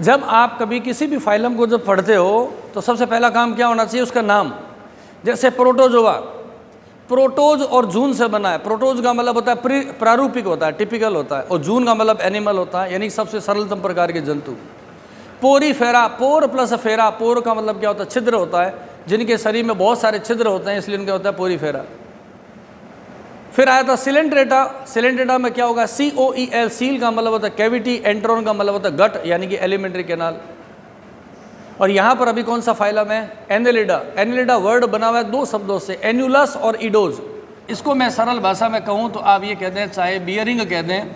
जब आप कभी किसी भी फाइलम को जब पढ़ते हो तो सबसे पहला काम क्या होना चाहिए, उसका नाम। जैसे प्रोटोजोआ, प्रोटोज और जून से बना है। प्रोटोज का मतलब होता है प्रारूपिक होता है, टिपिकल होता है, और जून का मतलब एनिमल होता है, यानी सबसे सरलतम प्रकार के जंतु। पोरीफेरा, पोर प्लस फेरा, पोर का मतलब क्या होता है, छिद्र होता है, जिनके शरीर में बहुत सारे छिद्र होते हैं, इसलिए उनका होता है पोरीफेरा। फिर आया था सिलेंट्रेटा। सिलेंट्रेटा में क्या होगा, COEL, सील का मतलब होता है कैविटी, एंट्रोन का मतलब होता है गट यानी कि एलिमेंट्री कैनाल। और यहाँ पर अभी कौन सा फाइलम है, एनेलिडा। एनेलिडा वर्ड बना हुआ है दो शब्दों से, एन्युलस और इडोज। इसको मैं सरल भाषा में कहूँ तो आप ये कह दें, चाहे बियरिंग कह दें,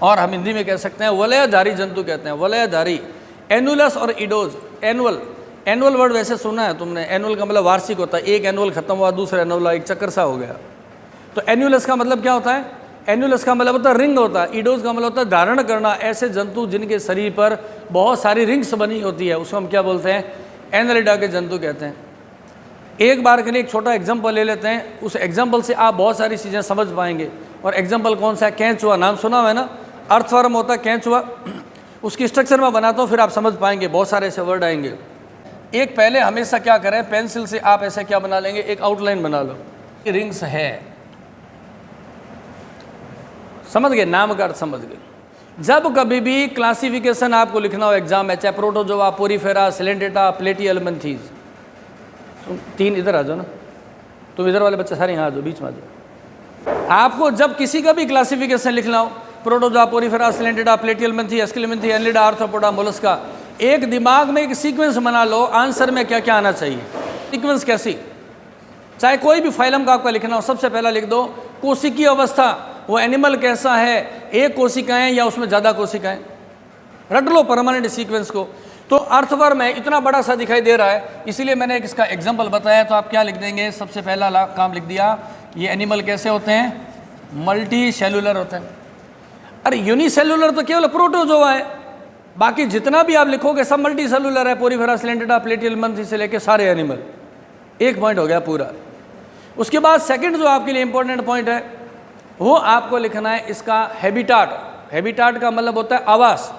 और हम हिंदी में कह सकते हैं वलयधारी जंतु कहते हैं, वलयधारी। एनुलस और इडोज। एनुअल, एनुअल वर्ड वैसे सुना है तुमने, एनुअल का मतलब वार्षिक होता है, एक एनुअल खत्म हुआ दूसरा एनुअल, एक चक्कर सा हो गया। तो एनुलस का मतलब क्या होता है, एनुलस का मतलब होता है रिंग होता है। इडोज का मतलब होता है धारण करना, ऐसे जंतु जिनके शरीर पर बहुत सारी रिंग्स बनी होती है, उसको हम क्या बोलते हैं, एनेलिडा के जंतु कहते हैं। एक बार के लिए एक छोटा एग्जाम्पल ले लेते हैं, उस एग्जाम्पल से आप बहुत सारी चीज़ें समझ पाएंगे। और एग्जाम्पल कौन सा है, कैंचुआ, नाम सुना है ना, अर्थवर्म होता है कैंचुआ। उसकी स्ट्रक्चर में बनाता हूँ, फिर आप समझ पाएंगे, बहुत सारे ऐसे वर्ड आएंगे। एक पहले हमेशा क्या करें, पेंसिल से आप ऐसे क्या बना लेंगे, एक आउटलाइन बना लो, रिंग्स है, समझ गए, नाम का अर्थ समझ गए। जब कभी भी क्लासिफिकेशन आपको लिखना हो एग्जाम में, चाहे प्रोटोजोआ, पोरीफेरा, सिलेंट्रेटा, प्लेटिहेल्मिन्थीज, तीन इधर आ जाओ ना, तुम इधर वाले बच्चे सारे यहाँ आ जाओ, बीच में आ जाओ। आपको जब किसी का भी क्लासिफिकेशन लिखना हो, protozoa, porifera, coelenterata, platyhelminthes, aschelminthes, annelida, arthropoda, mollusca, एक दिमाग में एक सीक्वेंस बना लो, आंसर में क्या क्या आना चाहिए, सीक्वेंस कैसी। चाहे कोई भी फाइलम का आपका लिखना हो, सबसे पहला लिख दो कोशिकीय अवस्था, वो एनिमल कैसा है, एक कोशिकाएं या उसमें ज़्यादा कोशिकाएं, रट लो परमानेंट सीक्वेंस को। तो अर्थवर्म है, इतना बड़ा सा दिखाई दे रहा है, इसीलिए मैंने एक इसका एग्जांपल बताया। तो आप क्या लिख देंगे, सबसे पहला काम लिख दिया, ये एनिमल कैसे होते हैं, मल्टी सेलुलर होते हैं। अरे यूनिसेलुलर तो केवल प्रोटोजोआ है, बाकी जितना भी आप लिखोगे सब मल्टी सेलुलर है, पोरीफेरा, सिलेंट्रेटा, प्लेटिहेल्मिन्थी से लेके सारे एनिमल। एक पॉइंट हो गया पूरा। उसके बाद सेकंड जो आपके लिए इंपॉर्टेंट पॉइंट है, वो आपको लिखना है इसका हैबिटाट। हैबिटाट का मतलब होता है आवास।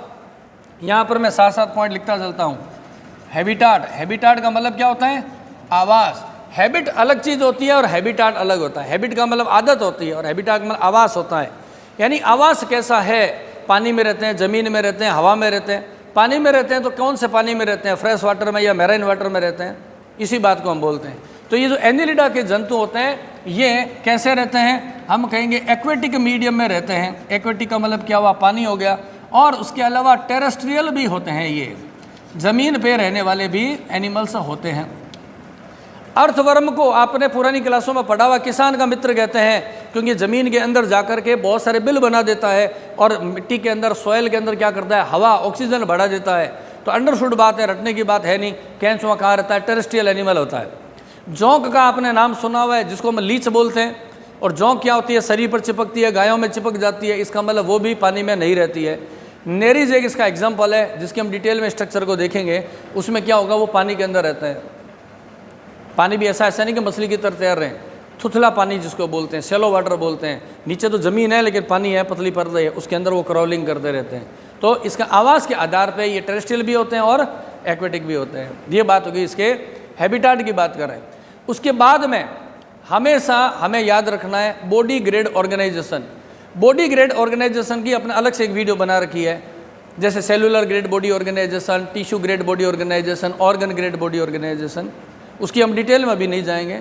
यहाँ पर मैं साथ साथ पॉइंट लिखता चलता हूँ। हैबिटाट, हैबिटाट का मतलब क्या होता है, आवास। हैबिट अलग चीज़ होती है और हैबिटाट अलग होता है। हैबिट का मतलब आदत होती है और हैबिटाट का मतलब आवास होता है। यानी आवास कैसा है, पानी में रहते हैं, ज़मीन में रहते हैं, हवा में रहते हैं। पानी में रहते हैं तो कौन से पानी में रहते हैं, फ्रेश वाटर में या मैराइन वाटर में रहते हैं, इसी बात को हम बोलते हैं। तो ये जो एनेलिडा के जंतु होते हैं, ये कैसे रहते हैं, हम कहेंगे एक्वेटिक मीडियम में रहते हैं। एक्वेटिक का मतलब क्या हुआ, पानी हो गया। और उसके अलावा टेरेस्ट्रियल भी होते हैं, ये ज़मीन पे रहने वाले भी एनिमल्स होते हैं। अर्थवर्म को आपने पुरानी क्लासों में पढ़ा हुआ किसान का मित्र कहते हैं, क्योंकि ज़मीन के अंदर जाकर के बहुत सारे बिल बना देता है और मिट्टी के अंदर, सॉइल के अंदर क्या करता है, हवा, ऑक्सीजन बढ़ा देता है। तो अंडरस्टूड बात है, रटने की बात है नहीं। कैंचुआ कहाँ रहता है, टेरेस्ट्रियल एनिमल होता है। जोंक का आपने नाम सुना हुआ है, जिसको हम लीच बोलते हैं। और जोंक क्या होती है, शरीर पर चिपकती है, गायों में चिपक जाती है, इसका मतलब वो भी पानी में नहीं रहती है। नेरीज एक इसका एग्जाम्पल है, जिसके हम डिटेल में स्ट्रक्चर को देखेंगे। उसमें क्या होगा, वो पानी के अंदर रहता है। पानी भी ऐसा नहीं कि मछली की तरह तैर रहे हैं, थुथला पानी जिसको बोलते हैं, शैलो वाटर बोलते हैं। नीचे तो ज़मीन है लेकिन पानी है, पतली परत है, उसके अंदर वो क्रॉलिंग करते रहते हैं। तो इसका आवाज़ के आधार पर ये टेरेस्ट्रियल भी होते हैं और एक्वेटिक भी होते हैं। ये बात होगी इसके हैबिटाट की बात करें। उसके बाद में हमेशा हमें याद रखना है body grade organisation. Body grade organisation की अपने अलग से एक वीडियो बना रखी है, जैसे cellular grade body organisation, tissue grade body organisation, organ grade body organisation. उसकी हम डिटेल में अभी नहीं जाएंगे।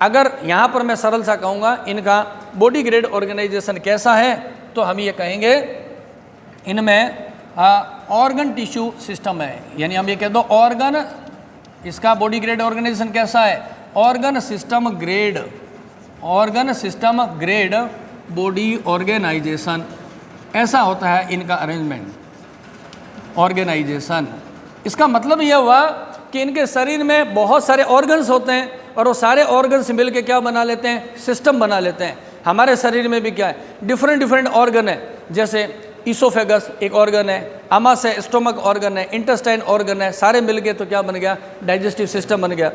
अगर यहाँ पर मैं सरल सा कहूँगा इनका बॉडी ग्रेड ऑर्गेनाइजेशन कैसा है, तो हम ये कहेंगे इनमें ऑर्गन टिश्यू सिस्टम है। यानी हम ये कह दो ऑर्गन, इसका बॉडी ग्रेड ऑर्गेनाइजेशन कैसा है, organ system grade, organ system grade body organisation, ऐसा होता है इनका अरेंजमेंट ऑर्गेनाइजेशन। इसका मतलब यह हुआ कि इनके शरीर में बहुत सारे ऑर्गन्स होते हैं और वो सारे ऑर्गन्स मिलके क्या बना लेते हैं, सिस्टम बना लेते हैं। हमारे शरीर में भी क्या है, डिफरेंट डिफरेंट ऑर्गन है। जैसे ईसोफेगस एक ऑर्गन है, आमास है, स्टोमक ऑर्गन है, इंटेस्टाइन ऑर्गन है, सारे मिलके तो क्या बन गया, डाइजेस्टिव सिस्टम बन गया।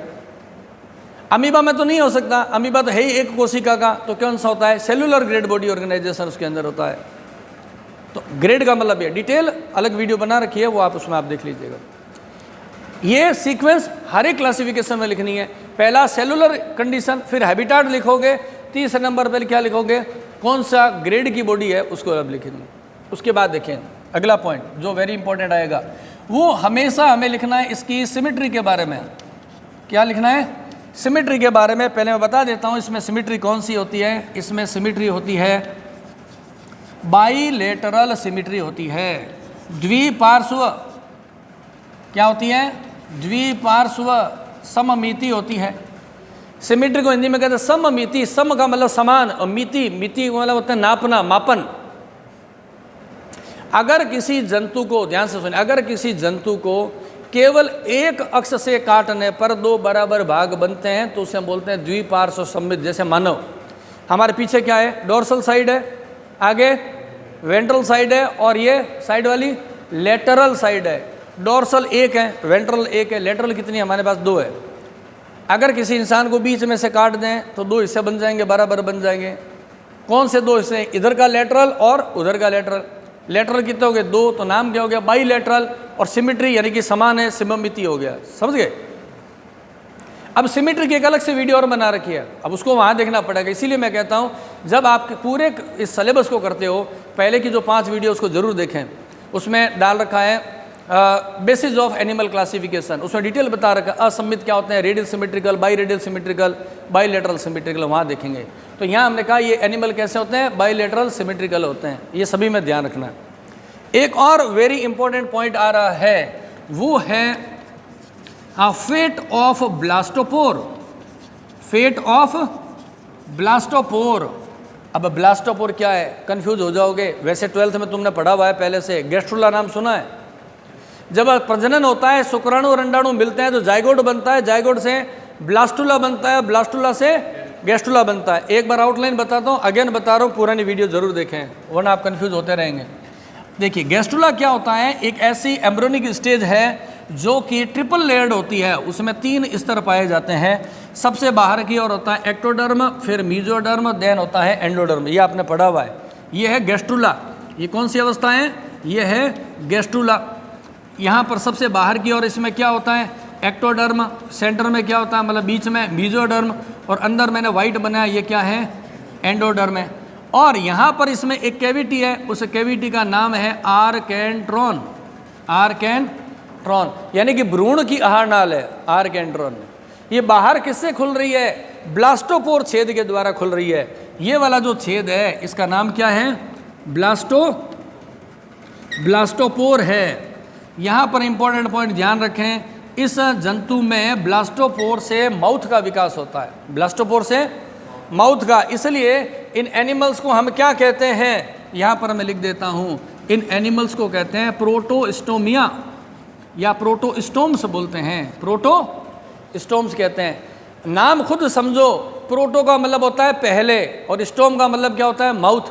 अमीबा में तो नहीं हो सकता, अमीबा तो है ही एक कोशिका का, तो कौन सा होता है, सेलुलर ग्रेड बॉडी ऑर्गेनाइजेशन उसके अंदर होता है। तो ग्रेड का मतलब ये, डिटेल अलग वीडियो बना रखी है, वो आप उसमें आप देख लीजिएगा। ये सीक्वेंस हर एक क्लासिफिकेशन में लिखनी है। पहला सेलुलर कंडीशन, फिर हैबिटाट लिखोगे, तीसरे नंबर पर क्या लिखोगे, कौन सा ग्रेड की बॉडी है उसको अब लिखेंगे। उसके बाद देखें अगला पॉइंट जो वेरी इंपॉर्टेंट आएगा, वो हमेशा हमें लिखना है इसकी सिमेट्री के बारे में। क्या लिखना है? सिमेट्री के बारे में। पहले मैं बता देता हूँ इसमें सिमेट्री कौन सी होती है। इसमें सिमेट्री होती है बाईलेटरल सिमेट्री होती है, द्विपार्श्व क्या होती है, द्विपार्श्व सममिति होती है। सिमेट्री को हिंदी में कहते हैं सममिति। सम का मतलब समान और मिति, मिति का मतलब होता है नापना, मापन। अगर किसी जंतु को, ध्यान से सुनिए, अगर किसी जंतु को केवल एक अक्ष से काटने पर दो बराबर भाग बनते हैं तो उसे हम बोलते हैं द्विपार्श्व सममित। जैसे मानव, हमारे पीछे क्या है, डोर्सल साइड है, आगे वेंट्रल साइड है, और ये साइड वाली लेटरल साइड है। डोर्सल एक है, वेंट्रल एक है, लेटरल कितनी है, हमारे पास दो है। अगर किसी इंसान को बीच में से काट दें तो दो हिस्से बन जाएंगे, बराबर बन जाएंगे। कौन से दो हिस्से? इधर का लेटरल और उधर का लेटरल। लेटरल कितने हो गए? दो, तो नाम क्या हो गया, बाईलेटरल। और सिमेट्री यानी कि समान है, सममिति हो गया। समझ गए? अब सिमेट्री की एक अलग से वीडियो और बना रखी है, अब उसको वहाँ देखना पड़ेगा। इसीलिए मैं कहता हूँ जब आप पूरे इस सिलेबस को करते हो, पहले की जो 5 वीडियो उसको ज़रूर देखें। उसमें डाल रखा है बेसिस ऑफ एनिमल क्लासिफिकेशन, उसमें डिटेल बता रखा है असममित क्या होते हैं, radial symmetrical, by radial symmetrical, bilateral symmetrical, वहाँ देखेंगे। तो यहाँ हमने कहा ये एनिमल कैसे होते हैं, बाईलेटरल सिमेट्रिकल होते हैं। ये सभी में ध्यान रखना है। एक और वेरी इंपॉर्टेंट पॉइंट आ रहा है, वो है fate of blastopore. Fate of blastopore. अब ब्लास्टोपोर क्या है, कंफ्यूज हो जाओगे। वैसे 12th में तुमने पढ़ा हुआ है पहले से, गैस्ट्रुला नाम सुना है। जब प्रजनन होता है, शुक्राणु और अंडाणु मिलते हैं तो जाइगोट बनता है, जाइगोट से ब्लास्टुला बनता है, ब्लास्टुला से गैस्ट्रुला बनता है। एक बार आउटलाइन बताता हूँ, अगेन बता रहा हूँ, पुरानी वीडियो जरूर देखें वरना आप कंफ्यूज होते रहेंगे। देखिए गैस्ट्रुला क्या होता है, एक ऐसी एम्ब्रियोनिक स्टेज है जो कि ट्रिपल लेयर्ड होती है। उसमें 3 स्तर पाए जाते हैं। सबसे बाहर की ओर होता है एक्टोडर्म, फिर मीजोडर्म, देन होता है एंडोडर्म। ये आपने पढ़ा हुआ है। ये है गैस्ट्रुला। ये कौन सी अवस्था है, ये है गैस्ट्रुला। यहाँ पर सबसे बाहर की ओर इसमें क्या होता है, एक्टोडर्म। सेंटर में क्या होता है, मतलब बीच में मीजोडर्म, और अंदर मैंने वाइट बनाया, ये क्या है, एंडोडर्म है। और यहाँ पर इसमें एक कैविटी है, उस कैविटी का नाम है आर्केंट्रॉन। आर्केंट्रॉन यानी कि भ्रूण की आहार नाल है आर्केंट्रॉन। ये बाहर किससे खुल रही है, ब्लास्टोपोर छेद के द्वारा खुल रही है। ये वाला जो छेद है इसका नाम क्या है, ब्लास्टोपोर है। यहाँ पर इंपॉर्टेंट पॉइंट ध्यान रखें, इस जंतु में ब्लास्टोपोर से माउथ का विकास होता है, ब्लास्टोपोर से माउथ का। इसलिए इन एनिमल्स को हम क्या कहते हैं, यहाँ पर मैं लिख देता हूँ, इन एनिमल्स को कहते हैं प्रोटोस्टोमिया या प्रोटोस्टोम्स बोलते हैं, प्रोटोस्टोम्स कहते हैं। नाम खुद समझो, प्रोटो का मतलब होता है पहले और स्टोम का मतलब क्या होता है, माउथ।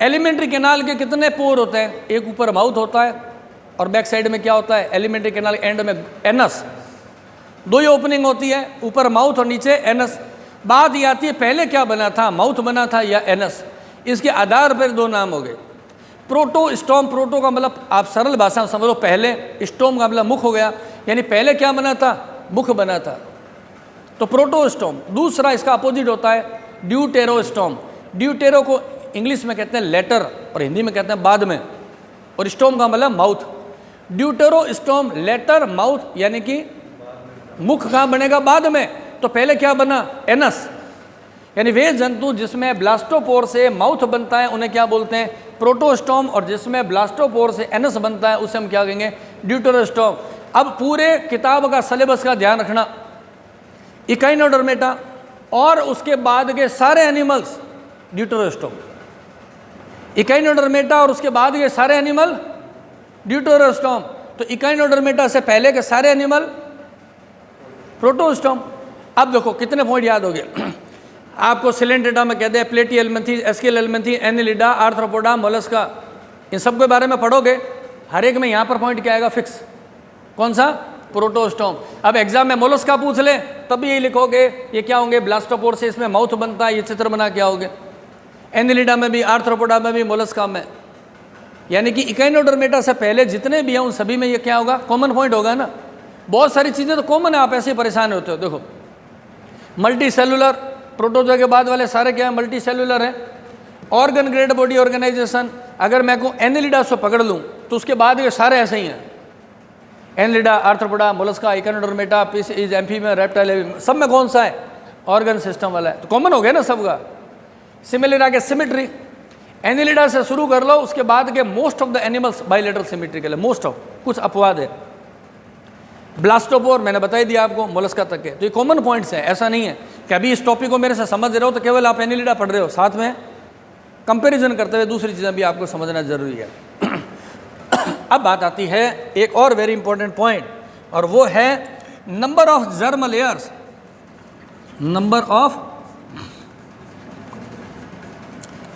एलिमेंट्री कैनाल के कितने पोर होते हैं, एक ऊपर माउथ होता है और बैक साइड में क्या होता है, एलिमेंट्री कैनाल एंड में एनस। 2 ही ओपनिंग होती है, ऊपर माउथ और नीचे एनस। बात ये आती है पहले क्या बना था, माउथ बना था या एनस। इसके आधार पर 2 नाम हो गए, प्रोटो स्टोम। प्रोटो का मतलब आप सरल भाषा में समझो पहले, स्टोम का मतलब मुख हो गया, यानी पहले क्या बना था, मुख बना था, तो प्रोटोस्टोम। दूसरा इसका अपोजिट होता है ड्यूटेरोस्टोम। ड्यूटेरो को इंग्लिश में कहते हैं लेटर और हिंदी में कहते हैं बाद में, और स्टोम का मतलब माउथ। ड्यूटेरोस्टोम लेटर माउथ, यानी कि मुख कहाँ बनेगा, बाद में। तो पहले क्या बना, एनस। यानी वे जंतु जिसमें ब्लास्टोपोर से माउथ बनता है उन्हें क्या बोलते हैं, प्रोटोस्टोम, और जिसमें ब्लास्टोपोर से एनस बनता है उसे हम क्या कहेंगे, ड्यूटेरोस्टोम। अब पूरे किताब का सिलेबस का ध्यान रखना, इकाइनोडर्मेटा और उसके बाद के सारे एनिमल्स ड्यूटेरोस्टोम। इकाइनोडर्मेटा और उसके बाद के सारे एनिमल ड्यूटेरोस्टोम। तो इकाइनोडर्मेटा से पहले के सारे एनिमल प्रोटोस्टोम। अब देखो कितने पॉइंट याद हो गए आपको। सिलेंटेटा में कहते हैं प्लेटी एलमेंथी, एस्केल एलमेंथी, एनिलिडा, आर्थ्रोपोडा, मोलस्का, इन सब के बारे में पढ़ोगे। हर एक में यहाँ पर पॉइंट क्या आएगा, फिक्स। कौन सा, प्रोटोस्टोम। अब एग्जाम में मोलस्का पूछ ले तब भी यही लिखोगे, ये क्या होंगे, ब्लास्टोपोर से इसमें माउथ बनता है, ये चित्र बना क्या होगे। एनिलिडा में भी, आर्थ्रोपोडा में भी, मोलस्का में। यानी कि इकाइनोडर्मेटा से पहले जितने भी हैं उन सभी में ये क्या होगा, कॉमन पॉइंट होगा ना। बहुत सारी चीज़ें तो कॉमन है, आप ऐसे ही परेशान होते हो। देखो मल्टी सेलुलर, प्रोटोजोआ के बाद वाले सारे क्या है, मल्टी सेलुलर है। ऑर्गन ग्रेड बॉडी ऑर्गेनाइजेशन, अगर मैं को एनिलिडा से पकड़ लूँ तो उसके बाद ये सारे ऐसे ही हैं, Annelida, arthropoda, mollusca, Echinodermata, fish, amphibian, reptile, सब में कौन सा है, ऑर्गन सिस्टम वाला है, तो कॉमन हो गया ना सबका। सिमिलर आगे सिमेट्री, एनिलिडा से शुरू कर लो, उसके बाद के most of the animals bilateral symmetrical है, मोस्ट ऑफ, कुछ अपवाद है। ब्लास्टोपोर मैंने बता ही दिया आपको, मोलस्का तक के, तो ये कॉमन पॉइंट्स हैं। ऐसा नहीं है कि अभी इस टॉपिक को मेरे से समझ रहे हो तो केवल आप एनिलिडा पढ़ रहे हो, साथ में कंपैरिजन करते हुए दूसरी चीज़ें भी आपको समझना जरूरी है। अब बात आती है एक और वेरी इंपॉर्टेंट पॉइंट, और वो है number of germ layers. Number of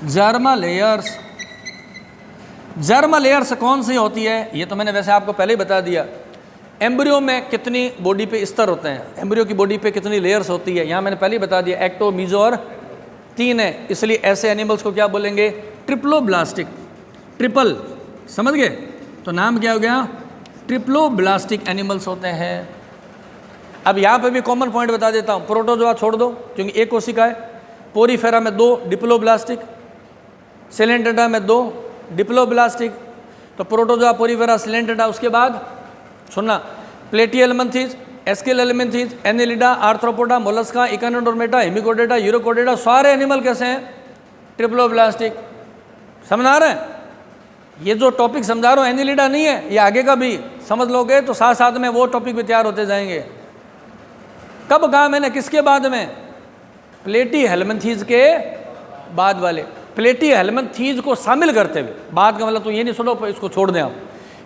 germ layers, germ layers कौन सी होती है, ये तो मैंने वैसे आपको पहले ही बता दिया। एम्ब्रियो में कितनी बॉडी पे स्तर होते हैं, एम्ब्रियो की बॉडी पे कितनी लेयर्स होती है, यहाँ मैंने पहले ही बता दिया, एक्टो, मीजो और 3 है। इसलिए ऐसे एनिमल्स को क्या बोलेंगे, ट्रिप्लोब्लास्टिक, ट्रिपल, समझ गए, तो नाम क्या हो गया, ट्रिप्लोब्लास्टिक एनिमल्स होते हैं। अब यहाँ पे भी कॉमन पॉइंट बता देता हूँ, प्रोटोजोआ छोड़ दो क्योंकि एक कोशिका है, पोरीफेरा में 2 डिप्लोब्लास्टिक, सिलेंटेटा में 2 डिप्लोब्लास्टिक, तो प्रोटोजोआ, पोरीफेरा, सिलेंटेटा, उसके बाद सुनना, platyhelminthes, aschelminthes, annelida, arthropoda, mollusca, echinodermata, hemichordata, urochordata, सारे एनिमल कैसे हैं, ट्रिप्लोब्लास्टिक। समझ आ रहे हैं, ये जो टॉपिक समझा रहा हूँ एनिलिडा नहीं है, ये आगे का भी समझ लोगे तो साथ साथ में वो टॉपिक भी तैयार होते जाएंगे। कब कहा मैंने, किसके बाद में, प्लेटी हेलमिंथीज के बाद वाले, प्लेटी हेलमिंथीज को शामिल करते हुए, बाद का मतलब तो ये नहीं सुनो इसको छोड़ दें आप,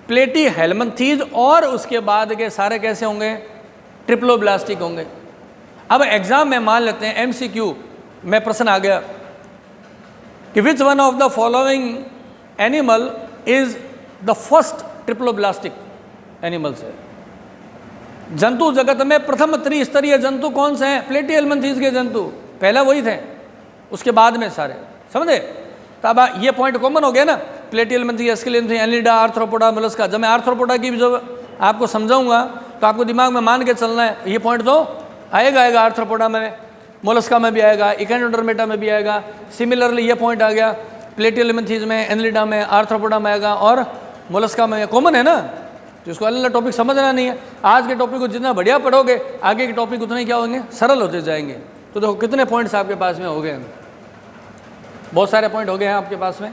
प्लेटी हेलमिंथीज और उसके बाद के सारे कैसे होंगे, ट्रिप्लोब्लास्टिक होंगे। अब एग्जाम में मान लेते हैं एमसीक्यू में प्रश्न आ गया कि which one of the following animal is the first triploblastic animals है, जंतु जगत में प्रथम त्रिस्तरीय जंतु कौन से हैं, प्लेटी हेलमिंथीज के जंतु, पहला वही थे, उसके बाद में सारे, समझे। तो अब ये पॉइंट कॉमन हो गया ना, प्लेटी हेलमिंथीज, एस्केलेलमंथीज, एनिलिडा, आर्थ्रोपोडा, मोलस्का। जब मैं आर्थ्रोपोडा की भी जो आपको समझाऊंगा तो आपको दिमाग में मान के चलना है, ये पॉइंट तो आएगा आर्थ्रोपोडा में, मोलस्का में भी आएगा, इकाइनोडर्मेटा में भी आएगा। सिमिलरली ये पॉइंट आ गया प्लेटी हेलमिंथीज में, एनिलिडा में, आर्थ्रोपोडा में आएगा और मोलस्का में, कॉमन है ना, तो इसको अलग अलग टॉपिक समझना नहीं है। आज के टॉपिक को जितना बढ़िया पढ़ोगे आगे के टॉपिक उतने ही क्या होंगे, सरल होते जाएंगे। तो देखो कितने पॉइंट्स आपके पास में हो गए, बहुत सारे पॉइंट हो गए हैं आपके पास में।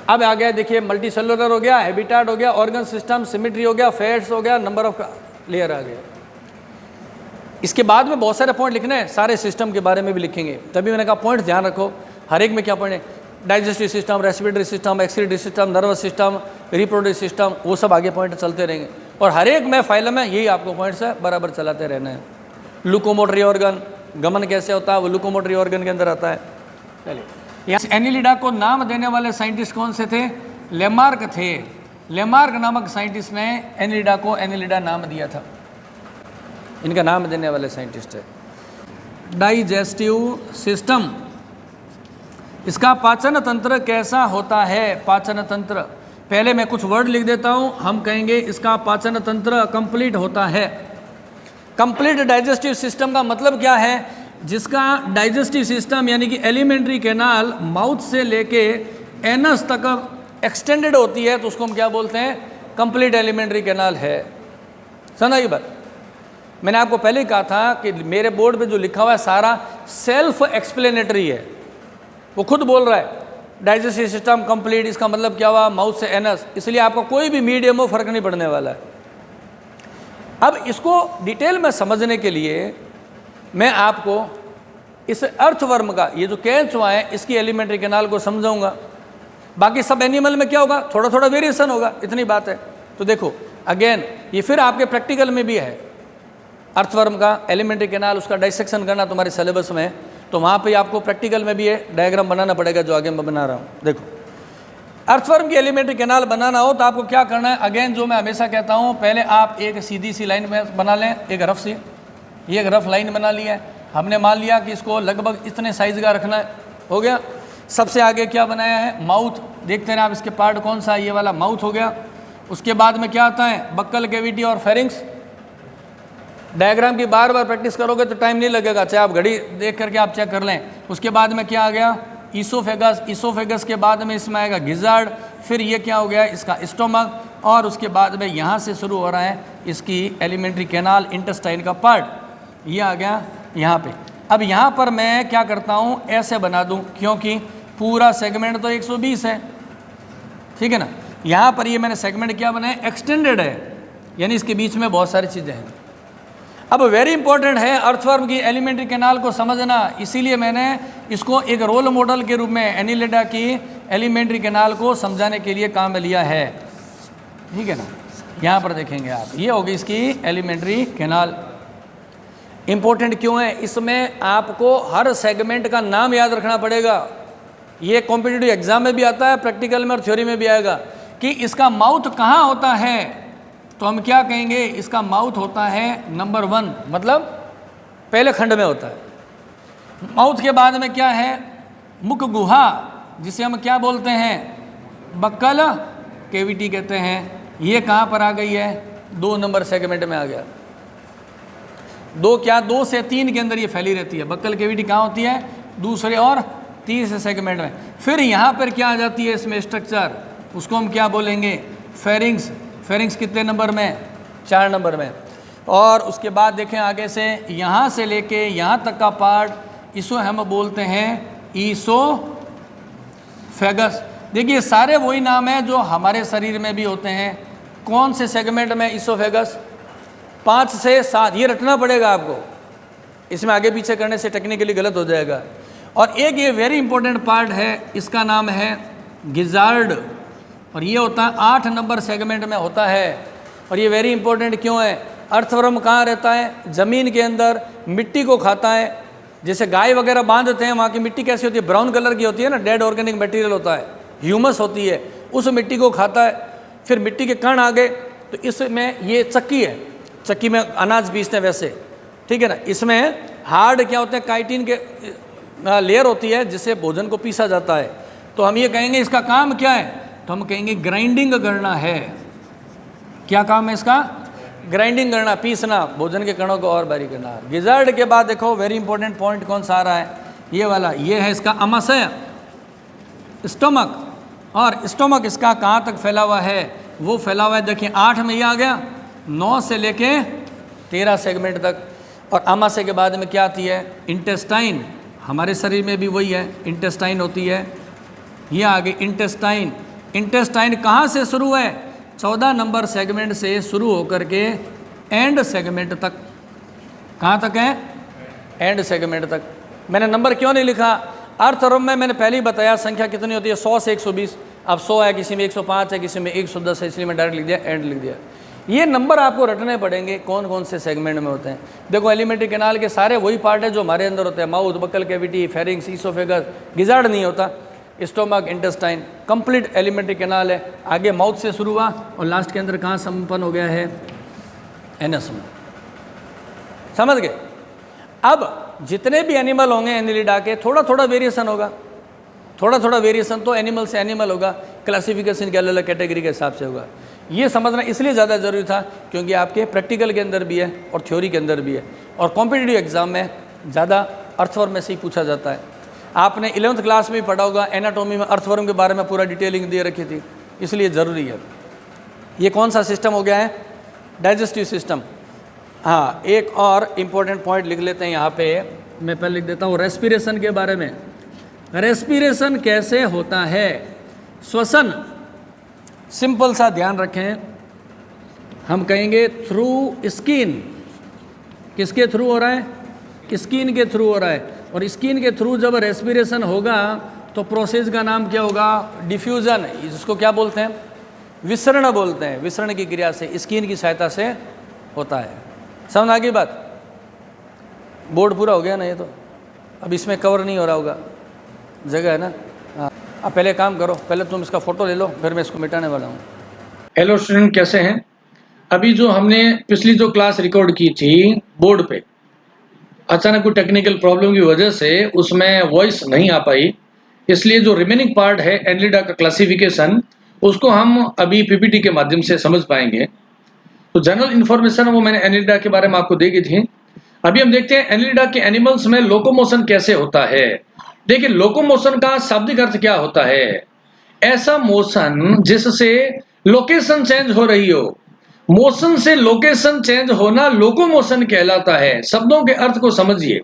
अब आ गया देखिए, मल्टी सेलुलर हो गया, हैबिटाट हो गया, ऑर्गन सिस्टम, सिमेट्री हो गया, फेट्स हो गया, नंबर ऑफ लेयर आ गया। इसके बाद में बहुत सारे पॉइंट लिखने हैं, सारे सिस्टम के बारे में भी लिखेंगे, तभी मैंने कहा पॉइंट ध्यान रखो, हर एक में क्या पॉइंट है, digestive system, respiratory system, excretory system, nervous system, reproductive system, वो सब आगे पॉइंट चलते रहेंगे। और हर एक में फाइल में यही आपको पॉइंट्स है बराबर चलाते रहना है। लुकोमोटरी ऑर्गन, गमन कैसे होता है वो लुकोमोटरी ऑर्गन के अंदर आता है। चलिए, यहाँ एनिलिडा को नाम देने वाले साइंटिस्ट कौन से थे, लेमार्क थे। लेमार्क नामक साइंटिस्ट ने एनिलिडा को एनिलिडा नाम दिया था, इनका नाम देने वाले साइंटिस्ट है। डाइजेस्टिव सिस्टम, इसका पाचन तंत्र कैसा होता है, पाचन तंत्र, पहले मैं कुछ वर्ड लिख देता हूं, हम कहेंगे इसका पाचन तंत्र कंप्लीट होता है। कंप्लीट डाइजेस्टिव सिस्टम का मतलब क्या है, जिसका डाइजेस्टिव सिस्टम यानी कि एलिमेंट्री कैनाल माउथ से लेके एनस तक एक्सटेंडेड होती है, तो उसको हम क्या बोलते हैं, कंप्लीट एलिमेंट्री कैनाल है। समझा ये बात, मैंने आपको पहले ही कहा था कि मेरे बोर्ड पे जो लिखा हुआ है सारा सेल्फ एक्सप्लेनेटरी है, वो खुद बोल रहा है डाइजेस्टिव सिस्टम कंप्लीट, इसका मतलब क्या हुआ, माउथ से एनस, इसलिए आपको कोई भी मीडियम हो फर्क नहीं पड़ने वाला है। अब इसको डिटेल में समझने के लिए मैं आपको इस अर्थवर्म का ये जो कैच हुआ है इसकी एलिमेंट्री कैनाल को समझाऊंगा। बाकी सब एनिमल में क्या होगा, थोड़ा थोड़ा वेरिएशन होगा, इतनी बात है। तो देखो अगेन ये फिर आपके प्रैक्टिकल में भी है, अर्थवर्म का एलिमेंट्री कैनाल, उसका डाइसेक्शन करना तुम्हारे सिलेबस में है, तो वहाँ पे आपको प्रैक्टिकल में भी है, डायग्राम बनाना पड़ेगा जो आगे मैं बना रहा हूँ। देखो अर्थवर्म की एलिमेंट्री कैनाल बनाना हो तो आपको क्या करना है, अगेन जो मैं हमेशा कहता हूँ, पहले आप एक सीधी सी लाइन में बना लें, एक रफ सी, ये एक रफ लाइन बना लिया है हमने, मान लिया कि इसको लगभग इतने साइज़ का रखना है, हो गया। सबसे आगे क्या बनाया है, माउथ। देखते हैं आप इसके पार्ट कौन सा है, ये वाला माउथ हो गया। उसके बाद में क्या आता है, बक्कल कैविटी और फेरिंग्स। डायग्राम की बार बार प्रैक्टिस करोगे तो टाइम नहीं लगेगा, चाहे आप घड़ी देख करके आप चेक कर लें। उसके बाद में क्या आ गया, ईसोफेगस। ईसोफेगस के बाद में इसमें आएगा गिजार्ड। फिर ये क्या हो गया, इसका स्टोमक। और उसके बाद में यहाँ से शुरू हो रहा है इसकी एलिमेंट्री कैनाल, इंटेस्टाइन का पार्ट, ये आ गया यहाँ पे। अब यहाँ पर मैं क्या करता हूँ, ऐसे बना दूँ, क्योंकि पूरा सेगमेंट तो 120 है, ठीक है ना। यहाँ पर ये मैंने सेगमेंट क्या बनाया, एक्सटेंडेड है, यानी इसके बीच में बहुत सारी चीज़ें हैं। अब वेरी इंपॉर्टेंट है अर्थवर्म की एलिमेंट्री कैनाल को समझना, इसीलिए मैंने इसको एक रोल मॉडल के रूप में एनिलिडा की एलिमेंट्री कैनाल को समझाने के लिए काम में लिया है, ठीक है ना। यहाँ पर देखेंगे आप, ये होगी इसकी एलिमेंट्री कैनाल। इंपॉर्टेंट क्यों है, इसमें आपको हर सेगमेंट का नाम याद रखना पड़ेगा। ये कॉम्पिटिटिव एग्जाम में भी आता है, प्रैक्टिकल में और थ्योरी में भी आएगा कि इसका माउथ कहाँ होता है। तो हम क्या कहेंगे, इसका माउथ होता है नंबर 1, मतलब पहले खंड में होता है। माउथ के बाद में क्या है, मुख गुहा, जिसे हम क्या बोलते हैं, बक्कल कैविटी कहते हैं। ये कहाँ पर आ गई है, 2 नंबर सेगमेंट में आ गया। 2 से 3 के अंदर ये फैली रहती है। बक्कल कैविटी कहाँ होती है, दूसरे और तीसरे सेगमेंट में। फिर यहाँ पर क्या आ जाती है इसमें स्ट्रक्चर, उसको हम क्या बोलेंगे, फेरिंग्स। फेरिंग्स कितने नंबर में, 4 नंबर में। और उसके बाद देखें आगे से, यहाँ से लेके यहाँ तक का पार्ट, इसको हम बोलते हैं ईसोफेगस। देखिए सारे वही नाम है जो हमारे शरीर में भी होते हैं। कौन से सेगमेंट में ईसोफेगस, 5 से 7, ये रटना पड़ेगा आपको, इसमें आगे पीछे करने से टेक्निकली गलत हो जाएगा। और एक ये वेरी इंपॉर्टेंट पार्ट है, इसका नाम है गिजार्ड, और ये होता है 8 नंबर सेगमेंट में होता है। और ये वेरी इंपॉर्टेंट क्यों है, अर्थवर्म कहाँ रहता है, ज़मीन के अंदर, मिट्टी को खाता है। जैसे गाय वगैरह बांधते हैं, वहाँ की मिट्टी कैसी होती है, ब्राउन कलर की होती है ना, डेड ऑर्गेनिक मटेरियल होता है, ह्यूमस होती है, उस मिट्टी को खाता है। फिर मिट्टी के कण आ गए, तो इसमें ये चक्की है, चक्की में अनाज पीसते हैं वैसे, ठीक है ना। इसमें हार्ड क्या होते हैं, काइटिन के लेयर होती है, जिससे भोजन को पीसा जाता है। तो हम ये कहेंगे इसका काम क्या है, तो हम कहेंगे ग्राइंडिंग करना है। क्या काम है इसका, ग्राइंडिंग करना, पीसना, भोजन के कणों को और बारीक करना। गिजार्ड के बाद देखो वेरी इंपॉर्टेंट पॉइंट कौन सा आ रहा है, ये वाला, ये है इसका आमाशय, स्टोमक। और स्टोमक इसका कहाँ तक फैला हुआ है, वो फैला हुआ है, देखिए 8 में ये आ गया, 9 से लेके 13 सेगमेंट तक। और आमाशय के बाद में क्या आती है, इंटेस्टाइन। हमारे शरीर में भी वही है, इंटेस्टाइन होती है, ये आगे इंटेस्टाइन। इंटेस्टाइन कहाँ से शुरू है, 14 नंबर सेगमेंट से शुरू होकर के एंड सेगमेंट तक। कहाँ तक है, एंड सेगमेंट तक। मैंने नंबर क्यों नहीं लिखा, अर्थवर्म में मैंने पहले ही बताया संख्या कितनी होती है, 100 से 120। अब 100 है, किसी में 105 है, किसी में 110 है, इसलिए मैं डायरेक्ट लिख दिया, एंड लिख दिया। ये नंबर आपको रटने पड़ेंगे कौन कौन से सेगमेंट में होते हैं। देखो एलिमेंट्री कैनाल के सारे वही पार्ट है जो हमारे अंदर होते हैं, mouth, buccal cavity, pharynx, oesophagus, gizzard नहीं होता, stomach, intestine, complete alimentary canal है। आगे माउथ से शुरू हुआ और लास्ट के अंदर कहाँ संपन्न हो गया है, एनस में। समझ गए। अब जितने भी एनिमल होंगे एनिलिडा के, थोड़ा थोड़ा वेरिएशन होगा, थोड़ा थोड़ा वेरिएशन तो एनिमल से एनिमल होगा, क्लासिफिकेशन के अलग अलग कैटेगरी के हिसाब से होगा। ये समझना इसलिए ज़्यादा ज़रूरी था क्योंकि आपके प्रैक्टिकल के अंदर भी है और थ्योरी के अंदर भी है, और कॉम्पिटिटिव एग्जाम में ज़्यादा अर्थवर्म में से ही पूछा जाता है। आपने 11th क्लास में ही पढ़ा होगा, एनाटॉमी में अर्थवर्म के बारे में पूरा डिटेलिंग दे रखी थी, इसलिए ज़रूरी है। ये कौन सा सिस्टम हो गया है, डाइजेस्टिव सिस्टम। हाँ, एक और इम्पोर्टेंट पॉइंट लिख लेते हैं यहाँ पे, मैं पहले लिख देता हूँ रेस्पिरेशन के बारे में। रेस्पिरेशन कैसे होता है, श्वसन, सिंपल सा ध्यान रखें, हम कहेंगे थ्रू स्किन। किसके थ्रू हो रहा है, स्किन के थ्रू हो रहा है। और स्किन के थ्रू जब रेस्पिरेशन होगा तो प्रोसेस का नाम क्या होगा, डिफ्यूज़न, जिसको क्या बोलते हैं, विसरण बोलते हैं। विसरण की क्रिया से स्किन की सहायता से होता है। समझ आ गई बात, बोर्ड पूरा हो गया ना, ये तो अब इसमें कवर नहीं हो रहा होगा, जगह है ना। हाँ, अब पहले काम करो, पहले तुम इसका फ़ोटो ले लो, फिर मैं इसको मिटाने वाला हूँ। हेलो स्टूडेंट, कैसे हैं। अभी जो हमने पिछली जो क्लास रिकॉर्ड की थी बोर्ड पे, अचानक कोई टेक्निकल प्रॉब्लम की वजह से उसमें वॉइस नहीं आ पाई, इसलिए जो रिमेनिंग पार्ट है एनिलिडा का क्लासिफिकेशन, उसको हम अभी पीपीटी के माध्यम से समझ पाएंगे। तो जनरल इन्फॉर्मेशन वो मैंने एनिलिडा के बारे में आपको दे दी थी। अभी हम देखते हैं एनिलिडा के एनिमल्स में लोकोमोशन कैसे होता है। देखिए, लोकोमोशन का शाब्दिक अर्थ क्या होता है? ऐसा मोशन जिससे लोकेशन चेंज हो रही हो। मोशन से लोकेशन चेंज होना लोकोमोशन कहलाता है। शब्दों के अर्थ को समझिए।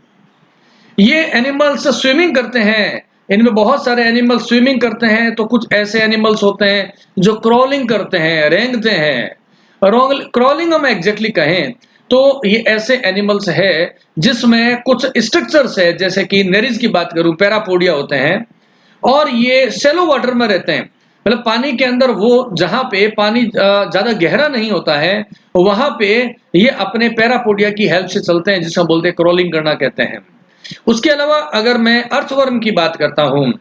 ये एनिमल्स स्विमिंग करते हैं, इनमें बहुत सारे एनिमल स्विमिंग करते हैं, तो कुछ ऐसे एनिमल्स होते हैं जो क्रॉलिंग करते हैं, रेंगते हैं। क्रॉलिंग हम एग्जैक्टली कहें तो ये ऐसे एनिमल्स है जिसमें कुछ स्ट्रक्चर्स है, जैसे कि नेरिज की बात करूं, पैरापोडिया होते हैं, और ये शैलो वाटर में रहते हैं। मतलब पानी के अंदर, वो जहां पे पानी ज्यादा गहरा नहीं होता है, वहां पे ये अपने पैरापोडिया की हेल्प से चलते हैं, जिसे हम बोलते हैं क्रॉलिंग करना कहते हैं। उसके अलावा अगर मैं अर्थवर्म की बात करता हूं,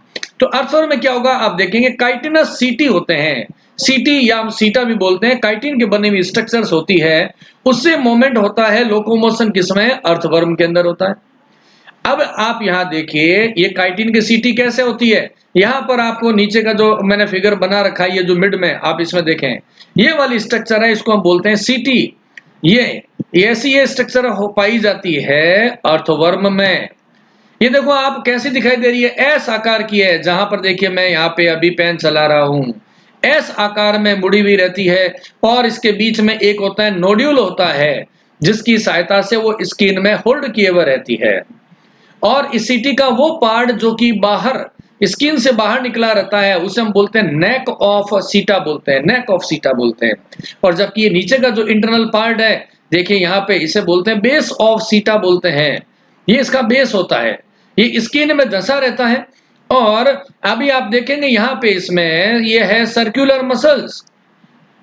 तो अर्थवर्म में क्या होगा आप देखेंगे, काइटिनस सीटी होते हैं। सीटी या हम सीटा भी बोलते हैं, काइटिन के बनी हुई स्ट्रक्चर्स होती है, उससे मूवमेंट होता है। लोकोमोशन किसमें? अर्थवर्म के अंदर होता है। अब आप यहां देखिए, ये काइटिन की सीटी कैसे होती है। यहां पर आपको नीचे का जो मैंने फिगर बना रखा है, ये जो मिड में आप इसमें देखें, ये वाली स्ट्रक्चर है, इसको हम बोलते हैं सीटी। ये ऐसी ये स्ट्रक्चर हो पाई जाती है अर्थवर्म में। ये देखो आप कैसी दिखाई दे रही है, एस आकार की है। जहां पर देखिए मैं यहाँ पे अभी पेन चला रहा हूं, एस आकार में मुड़ी हुई रहती है, और इसके बीच में एक होता है नोड्यूल होता है, जिसकी सहायता से वो स्किन में होल्ड किए हुए रहती है। और इस सीटी का वो पार्ट जो कि बाहर स्किन से बाहर निकला रहता है, उसे हम बोलते हैं नेक ऑफ सीटा बोलते हैं, नेक ऑफ सीटा बोलते हैं। और जबकि ये नीचे का जो इंटरनल पार्ट है, देखिए यहाँ पे, इसे बोलते हैं बेस ऑफ सीटा बोलते हैं। ये इसका बेस होता है, ये स्किन में धंसा रहता है। और अभी आप देखेंगे यहाँ पे इसमें ये है सर्कुलर मसल्स।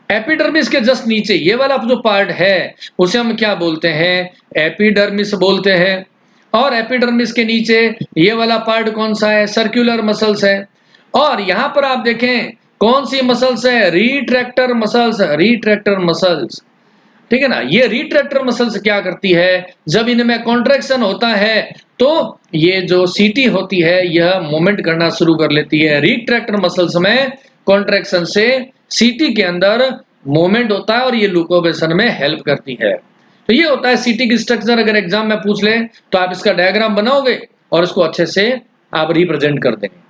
एपिडर्मिस के जस्ट नीचे ये वाला जो पार्ट है, उसे हम क्या बोलते हैं? एपिडर्मिस बोलते हैं। और एपिडर्मिस के नीचे ये वाला पार्ट कौन सा है? सर्कुलर मसल्स है। और यहां पर आप देखें कौन सी मसल्स है? रिट्रैक्टर मसल्स, रिट्रैक्टर मसल्स, ठीक है ना। ये रिट्रैक्टर मसल्स क्या करती है? जब इनमें कॉन्ट्रैक्शन होता है, तो ये जो सीटी होती है यह मूवमेंट करना शुरू कर लेती है। रिट्रैक्टर मसल्स में कॉन्ट्रैक्शन से सीटी के अंदर मूवमेंट होता है, और ये लोकोमोशन में हेल्प करती है। तो ये होता है सीटी की स्ट्रक्चर। अगर एग्जाम में पूछ ले तो आप इसका डायग्राम बनाओगे और इसको अच्छे से आप रिप्रेजेंट कर देंगे।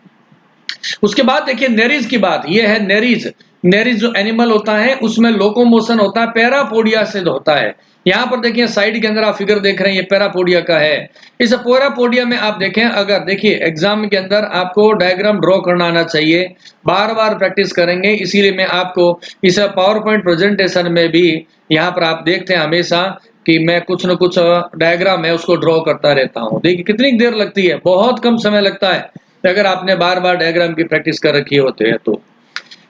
उसके बाद देखिए नेरिज की बात, ये है नेरिज। नेरिज जो एनिमल होता है उसमें लोकोमोशन होता है, पैरापोडिया से होता है। यहाँ पर देखिए साइड के अंदर आप फिगर देख रहे हैं, ये पैरापोडिया का है। इस पैरापोडिया में आप देखें, अगर देखिए एग्जाम के अंदर आपको डायग्राम ड्रॉ करना आना चाहिए, बार बार प्रैक्टिस करेंगे, इसीलिए मैं आपको इस पावर पॉइंट प्रेजेंटेशन में भी यहाँ पर आप देखते हैं हमेशा कि मैं कुछ न कुछ डायग्राम है उसको ड्रॉ करता रहता हूँ। देखिए कितनी देर लगती है, बहुत कम समय लगता है, अगर आपने बार बार डायग्राम की प्रैक्टिस कर रखी होते हैं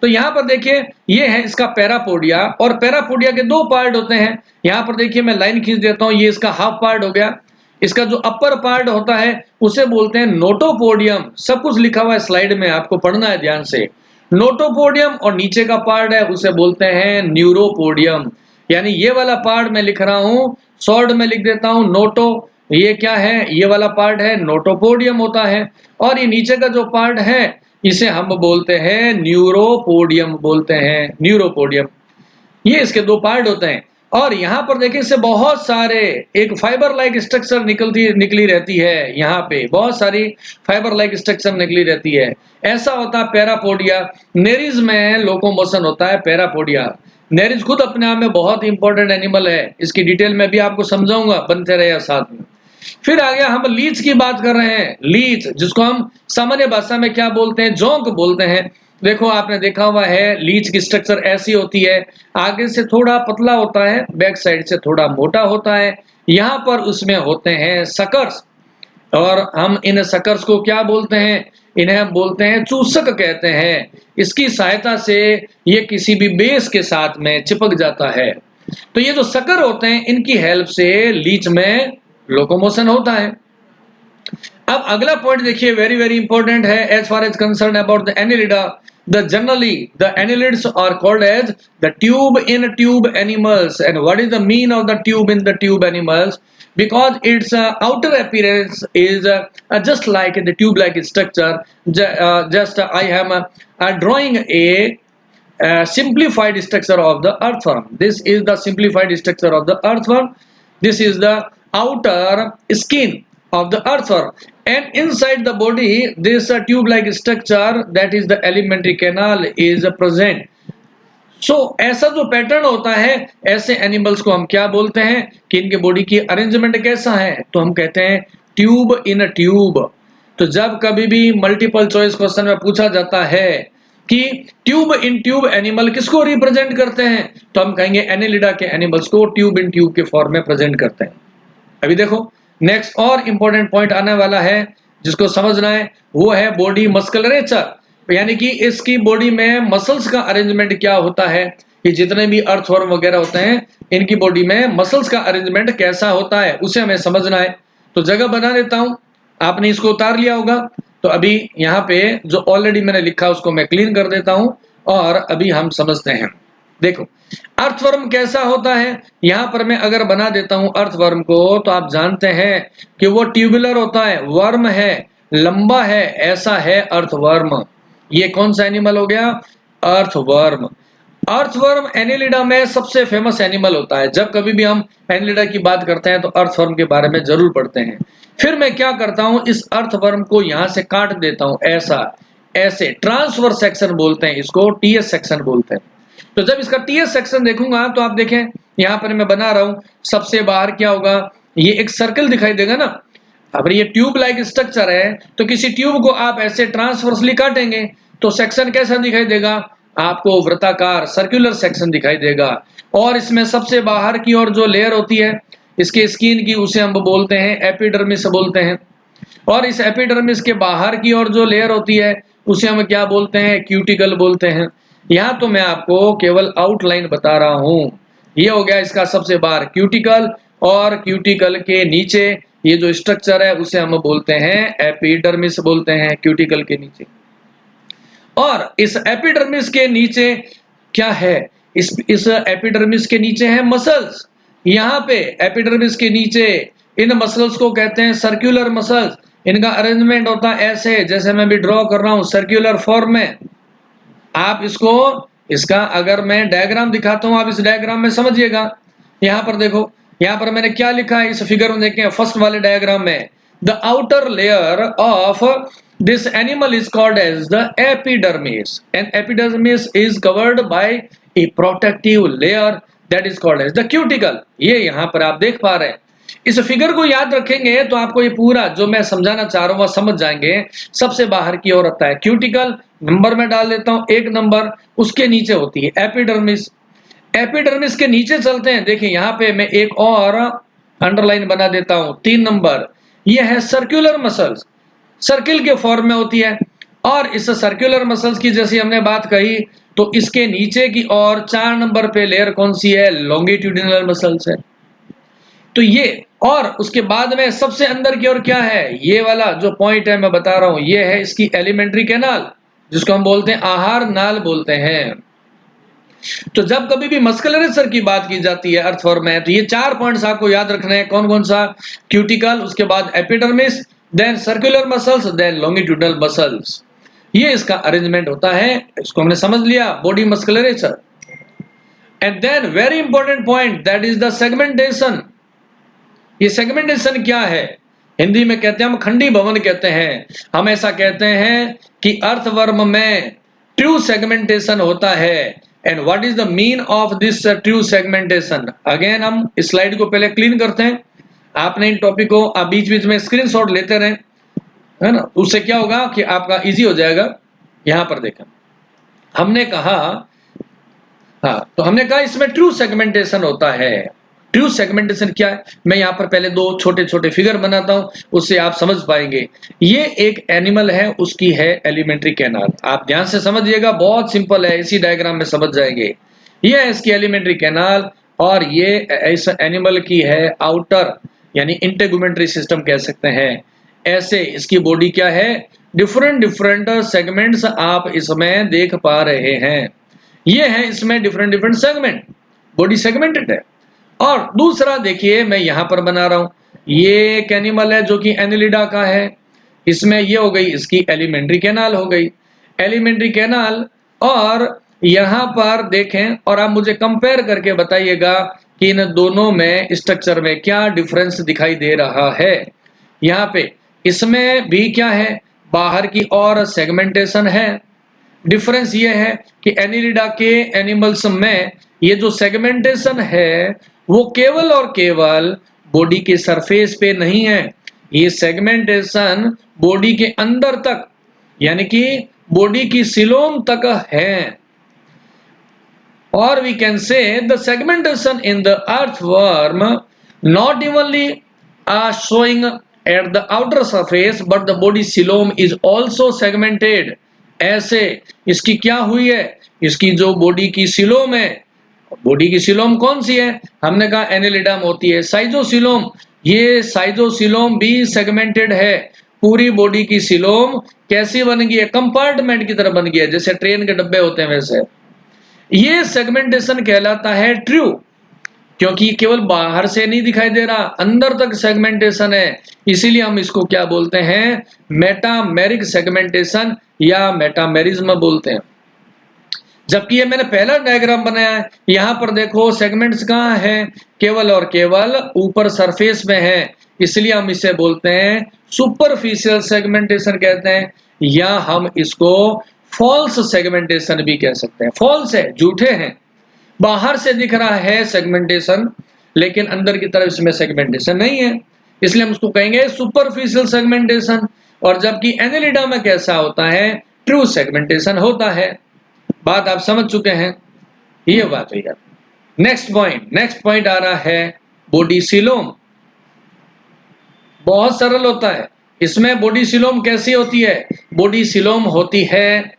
तो यहाँ पर देखिए ये है इसका पैरापोडिया, और पैरापोडिया के दो पार्ट होते हैं। यहाँ पर देखिए मैं लाइन खींच देता हूँ, ये इसका हाफ पार्ट हो गया। इसका जो अपर पार्ट होता है उसे बोलते हैं नोटोपोडियम। सब कुछ लिखा हुआ है स्लाइड में, आपको पढ़ना है ध्यान से। नोटोपोडियम, और नीचे का पार्ट है उसे बोलते हैं न्यूरोपोडियम। यानी ये वाला पार्ट मैं लिख रहा हूँ, शॉर्ट में लिख देता हूँ नोटो, ये क्या है? ये वाला पार्ट है नोटोपोडियम होता है। और ये नीचे का जो पार्ट है इसे हम बोलते हैं न्यूरोपोडियम बोलते हैं, न्यूरोपोडियम। ये इसके दो पार्ट होते हैं। और यहाँ पर देखिए इससे बहुत सारे एक फाइबर लाइक स्ट्रक्चर निकली रहती है। यहाँ पे बहुत सारी फाइबर लाइक स्ट्रक्चर निकली रहती है। ऐसा होता है पैरापोडिया। नेरिज में लोकोमोशन होता है पैरापोडिया। नेरिज खुद अपने आप में बहुत इंपॉर्टेंट एनिमल है, इसकी डिटेल में भी आपको समझाऊंगा, बनते रहे साथ में। फिर आ गया, हम लीच की बात कर रहे हैं। लीच, जिसको हम सामान्य भाषा में क्या बोलते हैं? जोंक बोलते हैं। देखो आपने देखा हुआ है लीच की स्ट्रक्चर ऐसी होती है, आगे से थोड़ा पतला होता है, बैक साइड से थोड़ा मोटा होता है। यहाँ पर उसमें होते हैं सकर्स, और हम इन सकर्स को क्या बोलते हैं? इन्हें हम बोलते हैं चूसक कहते हैं। इसकी सहायता से ये किसी भी बेस के साथ में चिपक जाता है। तो ये जो सकर होते हैं इनकी हेल्प से लीच में लोकोमोशन होता है। अब अगला पॉइंट देखिए, वेरी वेरी इंपॉर्टेंट है as far as concern about the Annelida. The generally the annelids are called as the tube in tube animals. And what is the mean of the tube in the tube animals? Because its outer appearance is just like the tube like structure. I am drawing a simplified structure of the earthworm. This is the simplified structure of the earthworm. This is the outer skin of the earthworm, and inside the body this tube like structure, that is the alimentary canal, is present. सो ऐसा जो pattern होता है, ऐसे animals को हम क्या बोलते हैं कि इनके बॉडी की अरेंजमेंट कैसा है, तो हम कहते हैं ट्यूब इन ट्यूब। तो जब कभी भी मल्टीपल चॉइस क्वेश्चन में पूछा जाता है कि ट्यूब इन ट्यूब एनिमल किसको रिप्रेजेंट करते हैं, तो हम कहेंगे एनेलिडा के एनिमल्स को ट्यूब इन ट्यूब के फॉर्म में प्रेजेंट करते हैं। अभी देखो नेक्स्ट और इंपॉर्टेंट पॉइंट आने वाला है जिसको समझना है, वो है बॉडी मस्कुलरेचर, यानी कि इसकी बॉडी में मसल्स का अरेंजमेंट क्या होता है। ये जितने भी अर्थवर्म वगैरह होते हैं इनकी बॉडी में मसल्स का अरेंजमेंट कैसा होता है उसे हमें समझना है। तो जगह बना देता हूं, आपने इसको उतार लिया होगा, तो अभी यहाँ पे जो ऑलरेडी मैंने लिखा उसको मैं क्लीन कर देता हूं और अभी हम समझते हैं। देखो अर्थवर्म कैसा होता है, यहां पर मैं अगर बना देता हूं अर्थवर्म को, तो आप जानते हैं कि वो ट्यूबुलर होता है, वर्म है, लंबा है, ऐसा है अर्थवर्म। ये कौन सा एनिमल हो गया, अर्थवर्म। अर्थवर्म एनेलिडा में सबसे फेमस एनिमल होता है। जब कभी भी हम एनेलिडा की बात करते हैं तो अर्थवर्म के बारे में जरूर पढ़ते हैं। फिर मैं क्या करता हूं, इस अर्थवर्म को यहां से काट देता हूं, ऐसा ऐसे ट्रांसवर्स सेक्शन बोलते हैं इसको, टीएस सेक्शन बोलते हैं। तो जब इसका टीएस सेक्शन देखूंगा तो आप देखें यहां पर मैं बना रहा हूं, सबसे बाहर क्या होगा, ये एक सर्कल दिखाई देगा ना। अगर ये ट्यूब लाइक स्ट्रक्चर है तो किसी ट्यूब को आप ऐसे ट्रांसवर्सली काटेंगे तो सेक्शन कैसा दिखाई देगा, आपको वृत्ताकार सर्कुलर सेक्शन दिखाई देगा। और इसमें सबसे बाहर की ओर जो लेयर होती है इसके स्किन की, उसे हम बोलते हैं एपिडर्मिस बोलते हैं। और इस एपिडर्मिस के बाहर की ओर जो लेयर होती है उसे हम क्या बोलते हैं, क्यूटिकल बोलते हैं। यहाँ तो मैं आपको केवल आउटलाइन बता रहा हूं। ये हो गया इसका सबसे बाहर क्यूटिकल, और क्यूटिकल के नीचे ये जो स्ट्रक्चर है उसे हम बोलते हैं एपिडर्मिस बोलते हैं, क्यूटिकल के नीचे। और इस एपिडर्मिस के नीचे क्या है, इस एपिडर्मिस के नीचे है मसल्स। यहाँ पे एपिडर्मिस के नीचे इन मसल्स को कहते हैं सर्कुलर मसल्स। इनका अरेंजमेंट होता है ऐसे, जैसे मैं भी ड्रॉ कर रहा हूं सर्कुलर फॉर्म में। आप इसको, इसका अगर मैं डायग्राम दिखाता हूं आप इस डायग्राम में समझिएगा। यहां पर देखो, यहां पर मैंने क्या लिखा है इस फिगर में, देखें फर्स्ट वाले डायग्राम में, the outer layer of this animal is called as the epidermis, and epidermis is covered by a protective layer that is called as the cuticle। ये यहां पर आप देख पा रहे हैं। इस फिगर को याद रखेंगे तो आपको ये पूरा जो मैं समझाना चाह रहा हूं वह समझ जाएंगे। सबसे बाहर की ओर होता है क्यूटिकल, नंबर में डाल देता हूं 1 नंबर, उसके नीचे होती है एपिडर्मिस। एपिडर्मिस के नीचे चलते हैं, देखिए यहां पे मैं एक और अंडरलाइन बना देता हूं 3 नंबर, ये है सर्कुलर मसल्स, सर्किल के फॉर्म में होती है। और इस सर्कुलर मसल्स की जैसी हमने बात कही तो इसके नीचे की और 4 नंबर पे लेयर कौन सी है, लॉन्गिट्यूडिनल मसल्स है। तो ये, और उसके बाद में सबसे अंदर की ओर क्या है, ये वाला जो पॉइंट है मैं बता रहा हूं, ये है इसकी एलिमेंट्री कैनाल, जिसको हम बोलते हैं आहार नाल बोलते हैं। तो जब कभी भी मस्कुलरेचर की बात की जाती है अर्थवर्म में, तो ये 4 पॉइंट्स आपको याद रखने हैं। कौन कौन सा, क्यूटिकल, उसके बाद epidermis, then circular muscles, then longitudinal muscles. ये इसका अरेंजमेंट होता है। इसको हमने समझ लिया, body musculature. And then very important point, that is the segmentation. ये सेगमेंटेशन क्या है, हिंदी में कहते हैं हम खंडी भवन कहते हैं। हम ऐसा कहते हैं कि अर्थवर्म में ट्रू सेगमेंटेशन होता है। And what is the mean of this true segmentation, again हम इस स्लाइड को पहले क्लीन करते हैं। आपने इन टॉपिक को आप बीच बीच में स्क्रीनशॉट लेते रहें, है ना, उससे क्या होगा कि आपका इजी हो जाएगा। यहां पर देखा हमने कहा, हाँ तो हमने कहा इसमें ट्रू सेगमेंटेशन होता है। ट्रू सेगमेंटेशन क्या है, मैं यहाँ पर पहले 2 छोटे छोटे फिगर बनाता हूं, उससे आप समझ पाएंगे। ये एक एनिमल है, उसकी है एलिमेंट्री कैनाल। आप ध्यान से समझिएगा, बहुत सिंपल है, इसी डायग्राम में समझ जाएंगे। ये है इसकी एलिमेंट्री कैनाल, और ये इस एनिमल की है आउटर यानी इंटेगुमेंट्री सिस्टम कह सकते हैं। ऐसे इसकी बॉडी क्या है, डिफरेंट डिफरेंट सेगमेंट्स आप इसमें देख पा रहे हैं। ये है इसमें different different segment, body segmented है। और दूसरा देखिए मैं यहां पर बना रहा हूं, ये एक एनिमल है जो कि एनिलिडा का है। इसमें ये हो गई इसकी एलिमेंट्री कैनाल हो गई, एलिमेंट्री कैनाल। और यहां पर देखें और आप मुझे कंपेयर करके बताइएगा कि इन दोनों में स्ट्रक्चर में क्या डिफरेंस दिखाई दे रहा है। यहाँ पे इसमें भी क्या है, बाहर की ओर सेगमेंटेशन है। डिफरेंस ये है कि एनिलिडा के एनिमल्स में ये जो सेगमेंटेशन है वो केवल और केवल बॉडी के सरफेस पे नहीं है, ये सेगमेंटेशन बॉडी के अंदर तक यानी कि बॉडी की सिलोम तक है। और we can say the segmentation in the earthworm not only showing at the outer surface but the body coelom is also segmented। ऐसे इसकी क्या हुई है, इसकी जो बॉडी की सिलोम है, बॉडी की सिलोम कौन सी है, हमने कहा एनिलिडा में होती है साइजोसिलोम। ये साइजोसिलोम भी सेगमेंटेड है। पूरी बॉडी की सिलोम कैसी बन गई है, कंपार्टमेंट की तरह बन गई है, जैसे ट्रेन के डब्बे होते हैं वैसे। ये सेगमेंटेशन कहलाता है ट्रू, क्योंकि केवल बाहर से नहीं दिखाई दे रहा, अंदर तक सेगमेंटेशन है। इसीलिए हम इसको क्या बोलते हैं, मेटामेरिक सेगमेंटेशन या मेटामेरिज्म बोलते हैं। जबकि ये मैंने पहला डायग्राम बनाया है, यहां पर देखो सेगमेंट्स कहाँ है, केवल और केवल ऊपर सरफेस में है, इसलिए हम इसे बोलते हैं सुपरफिशियल सेगमेंटेशन कहते हैं, या हम इसको फॉल्स सेगमेंटेशन भी कह सकते हैं। फॉल्स है, झूठे हैं, बाहर से दिख रहा है सेगमेंटेशन लेकिन अंदर की तरफ इसमें सेगमेंटेशन नहीं है, इसलिए हम उसको कहेंगे सुपरफिशियल सेगमेंटेशन। और जबकि एनिलिडा में कैसा होता है, ट्रू सेगमेंटेशन होता है। बात आप समझ चुके हैं, ये बात हुई। नेक्स्ट पॉइंट आ रहा है बॉडी सिलोम। बहुत सरल होता है, इसमें बॉडी सिलोम कैसी होती है, बॉडी सिलोम होती है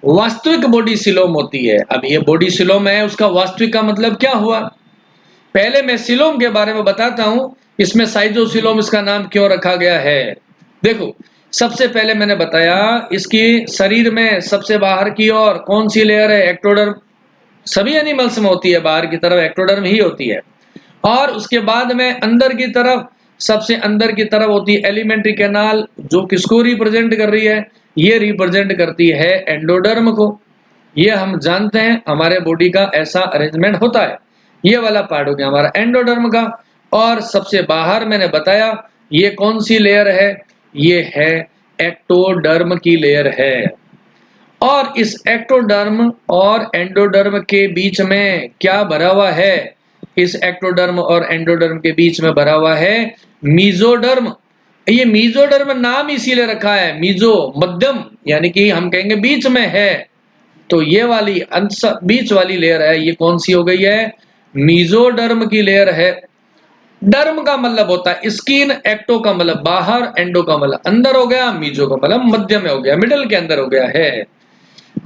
वास्तविक बॉडी सिलोम होती है। अब ये बॉडी सिलोम है, उसका वास्तविक का मतलब क्या हुआ, पहले मैं सिलोम के बारे में बताता हूं, इसमें साइजोसिलोम इसका नाम क्यों रखा गया है। देखो सबसे पहले मैंने बताया इसकी शरीर में सबसे बाहर की ओर कौन सी लेयर है, एक्टोडर्म। सभी एनिमल्स में होती है, बाहर की तरफ एक्टोडर्म ही होती है। और उसके बाद में अंदर की तरफ, सबसे अंदर की तरफ होती है एलिमेंट्री कैनाल, जो किसको रिप्रेजेंट कर रही है, ये रिप्रेजेंट करती है एंडोडर्म को। ये हम जानते हैं, हमारे बॉडी का ऐसा अरेंजमेंट होता है। ये वाला पार्ट हो गया हमारा एंडोडर्म का। और सबसे बाहर मैंने बताया ये कौन सी लेयर है, ये है एक्टोडर्म की लेयर है। और इस एक्टोडर्म और एंडोडर्म के बीच में क्या भरा हुआ है, इस एक्टोडर्म और एंडोडर्म के बीच में भरा हुआ है मीजोडर्म। ये मीजोडर्म नाम इसीलिए रखा है, मीजो मध्यम, यानी कि हम कहेंगे बीच में है। तो ये वाली बीच वाली लेयर है, ये कौन सी हो गई है, मीजोडर्म की लेयर है। डर्म का मतलब होता है स्किन, एक्टो का मतलब बाहर, एंडो का मतलब अंदर हो गया, मीजो का मतलब मध्य में हो गया, मिडल के अंदर हो गया है।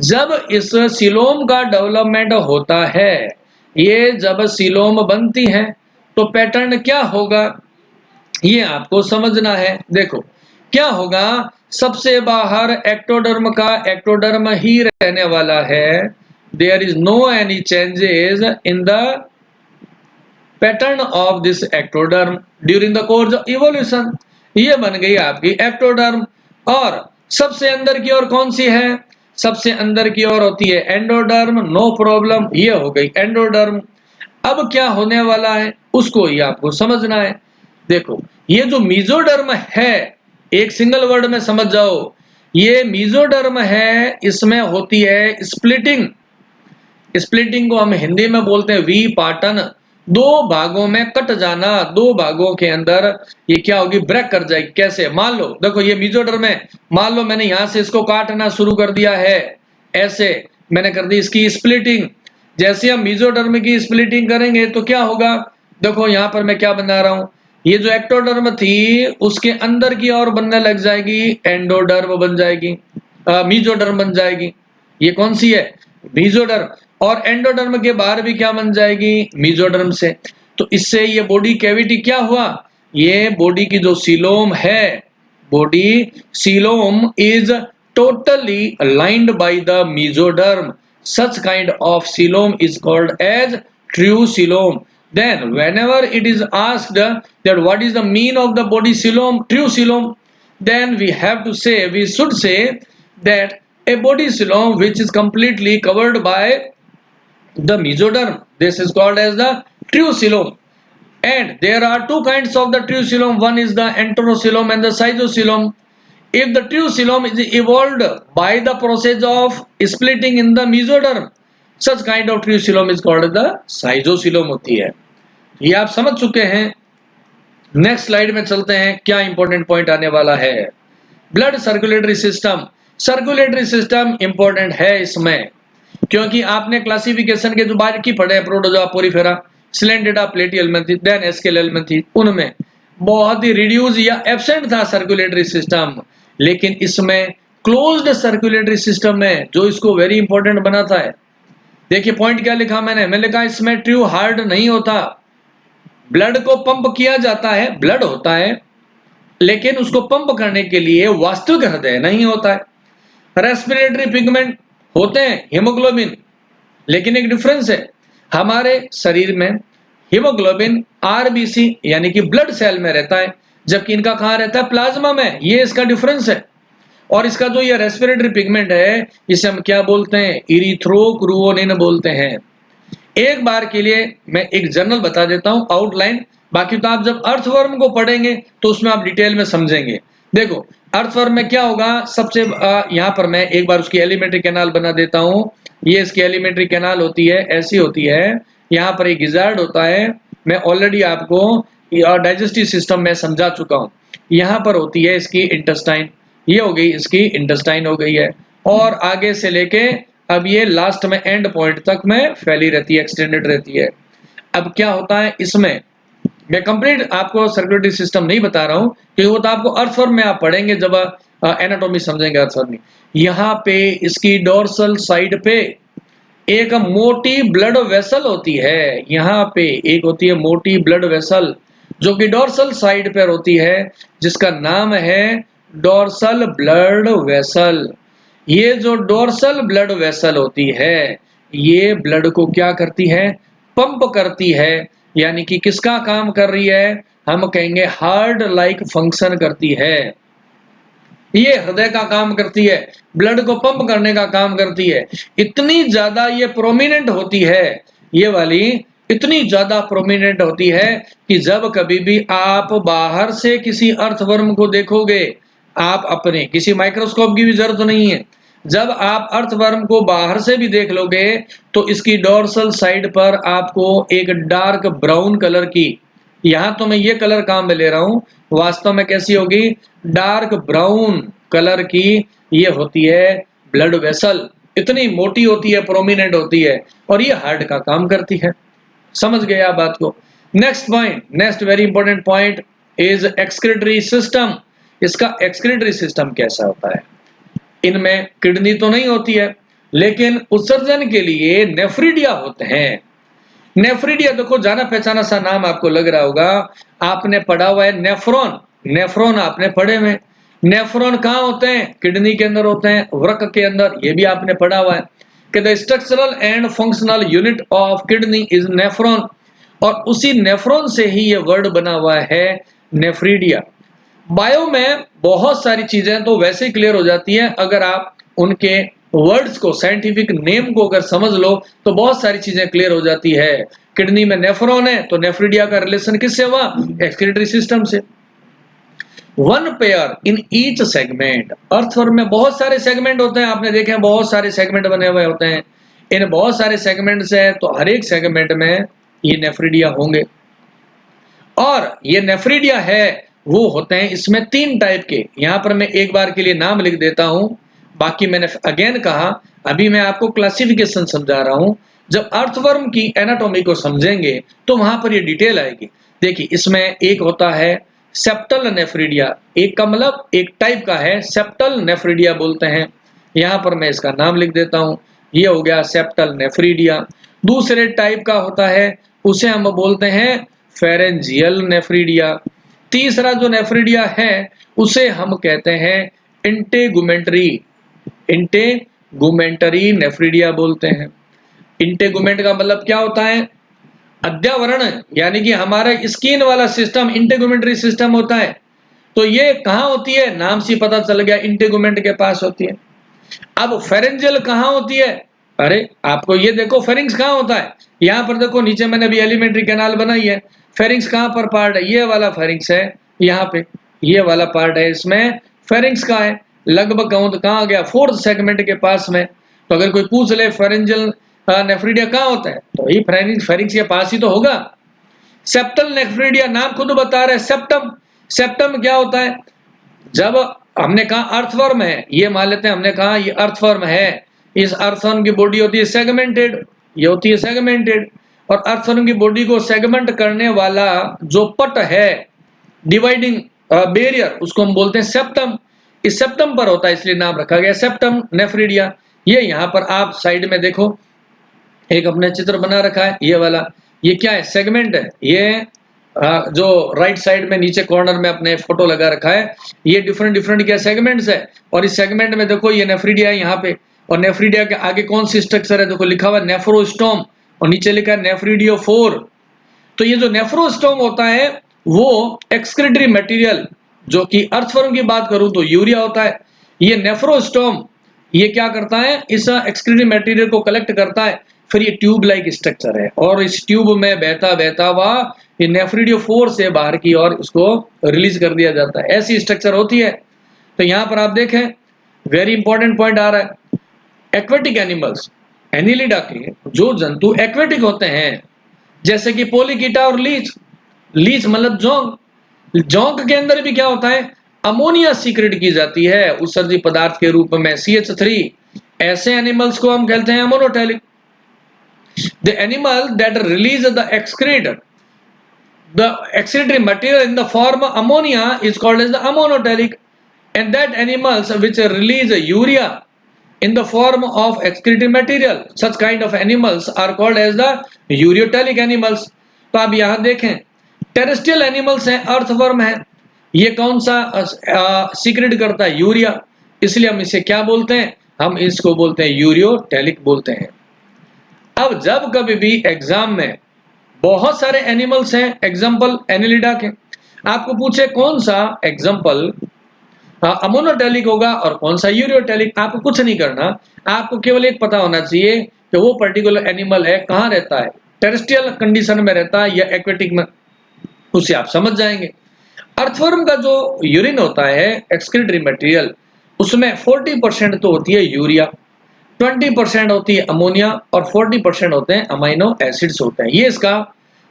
जब इस सिलोम का डेवलपमेंट होता है, ये जब सिलोम बनती है तो पैटर्न क्या होगा, ये आपको समझना है। देखो क्या होगा, सबसे बाहर एक्टोडर्म का एक्टोडर्म ही रहने वाला है। There is no any changes in the pattern of this ectoderm during the course of evolution. ये बन गई आपकी एक्टोडर्म। और सबसे अंदर की ओर कौन सी है, सबसे अंदर की ओर होती है एंडोडर्म, नो प्रॉब्लम, ये हो गई एंडोडर्म। अब क्या होने वाला है उसको ये आपको समझना है। देखो ये जो मीजोडर्म है, एक सिंगल वर्ड में समझ जाओ, ये मीजोडर्म है, इसमें होती है स्प्लिटिंग। स्प्लिटिंग को हम हिंदी में बोलते हैं वी पाटन, दो भागों में कट जाना, दो भागों के अंदर ये क्या होगी, ब्रेक कर जाएगी। कैसे, मान लो देखो ये मीजोडर्म है, मान लो मैंने यहां से इसको काटना शुरू कर दिया है, ऐसे मैंने कर दी इसकी स्प्लिटिंग। जैसे हम मीजोडर्म की स्प्लिटिंग करेंगे तो क्या होगा, देखो यहां पर मैं क्या बना रहा हूं, ये जो एक्टोडर्म थी उसके अंदर की ओर बनने लग जाएगी एंडोडर्म बन जाएगी, मीजोडर्म बन जाएगी। ये कौन सी है, मीजोडर्म। और एंडोडर्म के बाहर भी क्या बन जाएगी, मीजोडर्म से। तो इससे ये बॉडी कैविटी क्या हुआ, ये बॉडी की जो सिलोम है body coelom is totally lined by the mesoderm. Such kind of coelom is called as true coelom. Then whenever it is asked that what is the mean of the body coelom, true coelom, then we should say that a body coelom which is completely covered by the mesoderm, this is called as the true coelom. And there are two kinds of the true coelom. One is the enterocoelom and the schizocoelom. If the true coelom is evolved by the process of splitting in the mesoderm, such kind of true coelom is called the schizocoelom होती है. ये आप समझ चुके हैं. Next slide में चलते हैं. क्या इंपॉर्टेंट पॉइंट आने वाला है? Blood circulatory system. Circulatory system important है इसमें, क्योंकि आपने क्लासिफिकेशन के जो बारीकी पढ़े हैं, प्रोटोजोआ, पोरीफेरा, सिलेंडेटा, प्लेटिहेल्मिन्थेस, देन एस्केलेल्मिन्थेस, उनमें बहुत ही रिड्यूस या एब्सेंट था सर्कुलेटरी सिस्टम. लेकिन इसमें क्लोज्ड सर्कुलेटरी सिस्टम में जो इसको वेरी इंपॉर्टेंट बनाता है, देखिए पॉइंट क्या लिखा मैंने लिखा इसमें ट्रू हार्ट नहीं होता. ब्लड को पंप किया जाता है, ब्लड होता है, लेकिन उसको पंप करने के लिए वास्तविक हृदय नहीं होता है. रेस्पिरेटरी पिगमेंट होते हैं, हीमोग्लोबिन, लेकिन एक डिफरेंस है. हमारे शरीर में हीमोग्लोबिन आरबीसी यानी कि ब्लड सेल में रहता है, जबकि इनका कहाँ रहता है? प्लाज्मा में. ये इसका डिफरेंस है. और इसका जो ये रेस्पिरेटरी पिगमेंट है, इसे हम क्या बोलते हैं? इरिथ्रोक्रुओनिन बोलते हैं. एक बार के लिए मैं एक जनरल बता देता हूं, आउटलाइन. बाकी तो आप जब अर्थवर्म को पढ़ेंगे तो उसमें आप डिटेल में समझेंगे. देखो अर्थवर्म में क्या होगा, सबसे यहाँ पर मैं एक बार उसकी एलिमेंट्री कैनाल बना देता हूं. ये इसकी एलिमेंट्री कैनाल होती है, ऐसी होती है. यहाँ पर एक गिजार्ड होता है. मैं ऑलरेडी आपको डाइजेस्टिव सिस्टम में समझा चुका हूँ. यहाँ पर होती है इसकी इंटेस्टाइन. ये हो गई इसकी इंटेस्टाइन हो गई है, और आगे से लेके अब ये लास्ट में एंड पॉइंट तक में फैली रहती है, एक्सटेंडेड रहती है. अब क्या होता है इसमें, मैं कंप्लीट आपको सर्कुलेटरी सिस्टम नहीं बता रहा हूँ, क्योंकि वो तो आपको अर्थवर्म में आप पढ़ेंगे जब एनाटॉमी समझेंगे अर्थवर्म में. यहाँ पे इसकी डोर्सल साइड पे एक मोटी ब्लड वेसल होती है. यहाँ पे एक होती है मोटी ब्लड वेसल जो कि डोर्सल साइड पर होती है, जिसका नाम है डोर्सल ब्लड वेसल. ये जो डोर्सल ब्लड वेसल होती है, ये ब्लड को क्या करती है? पंप करती है. यानी कि किसका काम कर रही है? हम कहेंगे हार्ट लाइक फंक्शन करती है. ये हृदय का काम करती है, ब्लड को पंप करने का काम करती है. इतनी ज्यादा ये प्रोमिनेंट होती है, ये वाली इतनी ज्यादा प्रोमिनेंट होती है कि जब कभी भी आप बाहर से किसी अर्थवर्म को देखोगे, आप अपने किसी माइक्रोस्कोप की भी जरूरत नहीं है, जब आप अर्थवर्म को बाहर से भी देख लोगे तो इसकी डोर्सल साइड पर आपको एक डार्क ब्राउन कलर की, यहां तो मैं ये कलर काम में ले रहा हूं, वास्तव में कैसी होगी? डार्क ब्राउन कलर की ये होती है ब्लड वेसल. इतनी मोटी होती है, प्रोमिनेंट होती है, और ये हार्ट का काम करती है. समझ गए आप बात को? Next point, next very important point is excretory system. इसका एक्सक्रीटरी सिस्टम कैसा होता है? इनमें किडनी तो नहीं होती है, लेकिन उत्सर्जन के लिए नेफ्रिडिया होते हैं. नेफ्रिडिया देखो जाना पहचाना सा नाम आपको लग रहा होगा, आपने पढ़ा हुआ है नेफ्रॉन. नेफ्रॉन आपने पढ़े हुए. नेफ्रॉन कहाँ होते हैं? किडनी के अंदर होते हैं, वृक्क के अंदर. ये भी आपने पढ़ा हुआ है कि the structural and functional unit of kidney is nephron. और उसी नेफ्रॉन से ही ये वर्ड बना हुआ है नेफ्रिडिया. बायो में बहुत सारी चीजें तो वैसे ही क्लियर हो जाती हैं, अगर आप उनके वर्ड्स को, साइंटिफिक नेम को अगर समझ लो तो बहुत सारी चीजें क्लियर हो जाती है. किडनी में नेफ्रॉन है तो नेफ्रिडिया का रिलेशन किससे हुआ? एक्सक्रीटरी सिस्टम से. One pair in each segment. Earthworm में बहुत सारे सेगमेंट होते हैं, आपने देखे हैं बहुत सारे सेगमेंट बने हुए होते हैं. इन बहुत सारे सेगमेंट से तो हर एक सेगमेंट में ये नेफ्रिडिया होंगे. और ये नेफ्रिडिया है वो होते हैं इसमें 3 टाइप के. यहां पर मैं एक बार के लिए नाम लिख देता हूं, बाकी मैंने अगेन कहा, अभी मैं आपको क्लासिफिकेशन समझा रहा हूं. जब अर्थवर्म की एनाटॉमी को समझेंगे तो वहां पर ये डिटेल आएगी. देखिए इसमें एक होता है सेप्टल नेफ्रिडिया. एक का मतलब एक टाइप का है, सेप्टल नेफ्रिडिया बोलते हैं. यहां पर मैं इसका नाम लिख देता हूं, ये हो गया सेप्टल नेफ्रिडिया. दूसरे टाइप का होता है, उसे हम बोलते हैं फेरेंजियल नेफ्रिडिया. तीसरा जो नेफ्रिडिया है उसे हम कहते हैं इंटेगुमेंटरी, इंटेगुमेंटरी नेफ्रिडिया बोलते हैं। इंटेगुमेंट का मतलब क्या होता है? अध्यावरण, यानी कि हमारा स्किन वाला सिस्टम इंटेगुमेंटरी सिस्टम होता है। तो ये कहाँ होती है? नाम से पता चल गया, इंटेगुमेंट के पास होती है। अब फेरेंजियल कहाँ होती है? अरे आपको ये देखो, फेरिंग्स कहाँ होता है? यहाँ पर देखो नीचे मैंने अभी एलिमेंट्री कैनाल बनाई है। फेरिंग्स कहाँ पर पार्ट है? ये वाला फेरिंग्स है, यहाँ पे ये वाला पार्ट है, इसमें फेरिंग्स का है। लगभग कहूँ तो कहाँ गया? फोर्थ सेगमेंट के पास में। तो अगर कोई पूछ ले फेरेंजियल नेफ्रिडिया कहाँ होता है, तो ये फेरिंग्स के पास ही तो होगा। सेप्टल नेफ्रिडिया, नाम खुद बता रहे हैं, सेप्टम। सेप्टम क्या होता है? जब हमने कहा अर्थवर्म है, ये मान लेते हैं, हमने कहा ये अर्थवर्म है, इस अर्थवर्म की बॉडी होती है सेगमेंटेड, ये होती है सेगमेंटेड, और अर्थवर्म की बॉडी को सेगमेंट करने वाला जो पट है, डिवाइडिंग बैरियर, उसको हम बोलते हैं सेप्टम। इस सेप्टम पर होता है, इसलिए नाम रखा गया सेप्टम नेफ्रिडिया। ये यहाँ पर आप साइड में देखो, एक अपने चित्र बना रखा है, ये वाला, ये क्या है? सेगमेंट है। ये जो राइट साइड में नीचे कॉर्नर में अपने फोटो लगा रखा है, ये डिफरेंट डिफरेंट क्या सेगमेंट्स है। और इस सेगमेंट में देखो ये नेफ्रिडिया है यहाँ पे, और नेफ्रिडिया के आगे कौन सी स्ट्रक्चर है? देखो लिखा हुआ है नेफ्रोस्टोम, और नीचे लिखा है नेफ्रिडियोफोर। तो ये जो नेफ्रोस्टोम होता है वो एक्सक्रीटरी मटेरियल, जो कि अर्थवर्म की बात करूं तो यूरिया होता है। ये नेफ्रोस्टोम ये क्या करता है? इस एक्सक्रीटरी मटेरियल को कलेक्ट करता है, फिर ये ट्यूब लाइक स्ट्रक्चर है, और इस ट्यूब में बहता बहता हुआ ये नेफ्रिडियोफोर से बाहर की ओर इसको रिलीज कर दिया जाता है। ऐसी स्ट्रक्चर होती है। तो यहाँ पर आप देखें, वेरी इंपॉर्टेंट पॉइंट आ रहा है, एक्वेटिक एनिमल्स, एनिलिडा के जो जंतु एक्वेटिक होते हैं, जैसे कि पोलिकीटा और लीच। लीच मतलब जोंक। जोंक के अंदर भी क्या होता है? अमोनिया सीक्रेट की जाती है उत्सर्जी पदार्थ के रूप में, CH3। ऐसे एनिमल्स को हम कहते हैं ammonotelic. The animal that release the excretory material in the form of ammonia is called as the ammonotelic, and that animals which release urea in the form of excretory material, such kind of animals are called as the ureotelic animals. तो आप यहाँ देखें, terrestrial animals हैं, earthworm है, ये कौन सा secret करता है? यूरिया। इसलिए हम इसे क्या बोलते हैं? हम इसको बोलते हैं यूरियोटेलिक बोलते हैं। अब जब कभी भी एग्जाम में बहुत सारे एनिमल्स हैं, एग्जाम्पल एनिलिडा के, आपको पूछे कौन सा एग्जाम्पल अमोनोटेलिक होगा और कौन सा यूरियोटेलिक, आपको कुछ नहीं करना, आपको केवल एक पता होना चाहिए कि वो पर्टिकुलर एनिमल है कहाँ रहता है, टेरेस्ट्रियल कंडीशन में रहता है या एक्वेटिक में, उसे आप समझ जाएंगे। अर्थवर्म का जो यूरिन होता है, एक्सक्रीटरी मटेरियल, उसमें 40% तो होती है यूरिया, 20% होती है अमोनिया, और 40% होते हैं अमाइनो एसिड्स होते हैं। ये इसका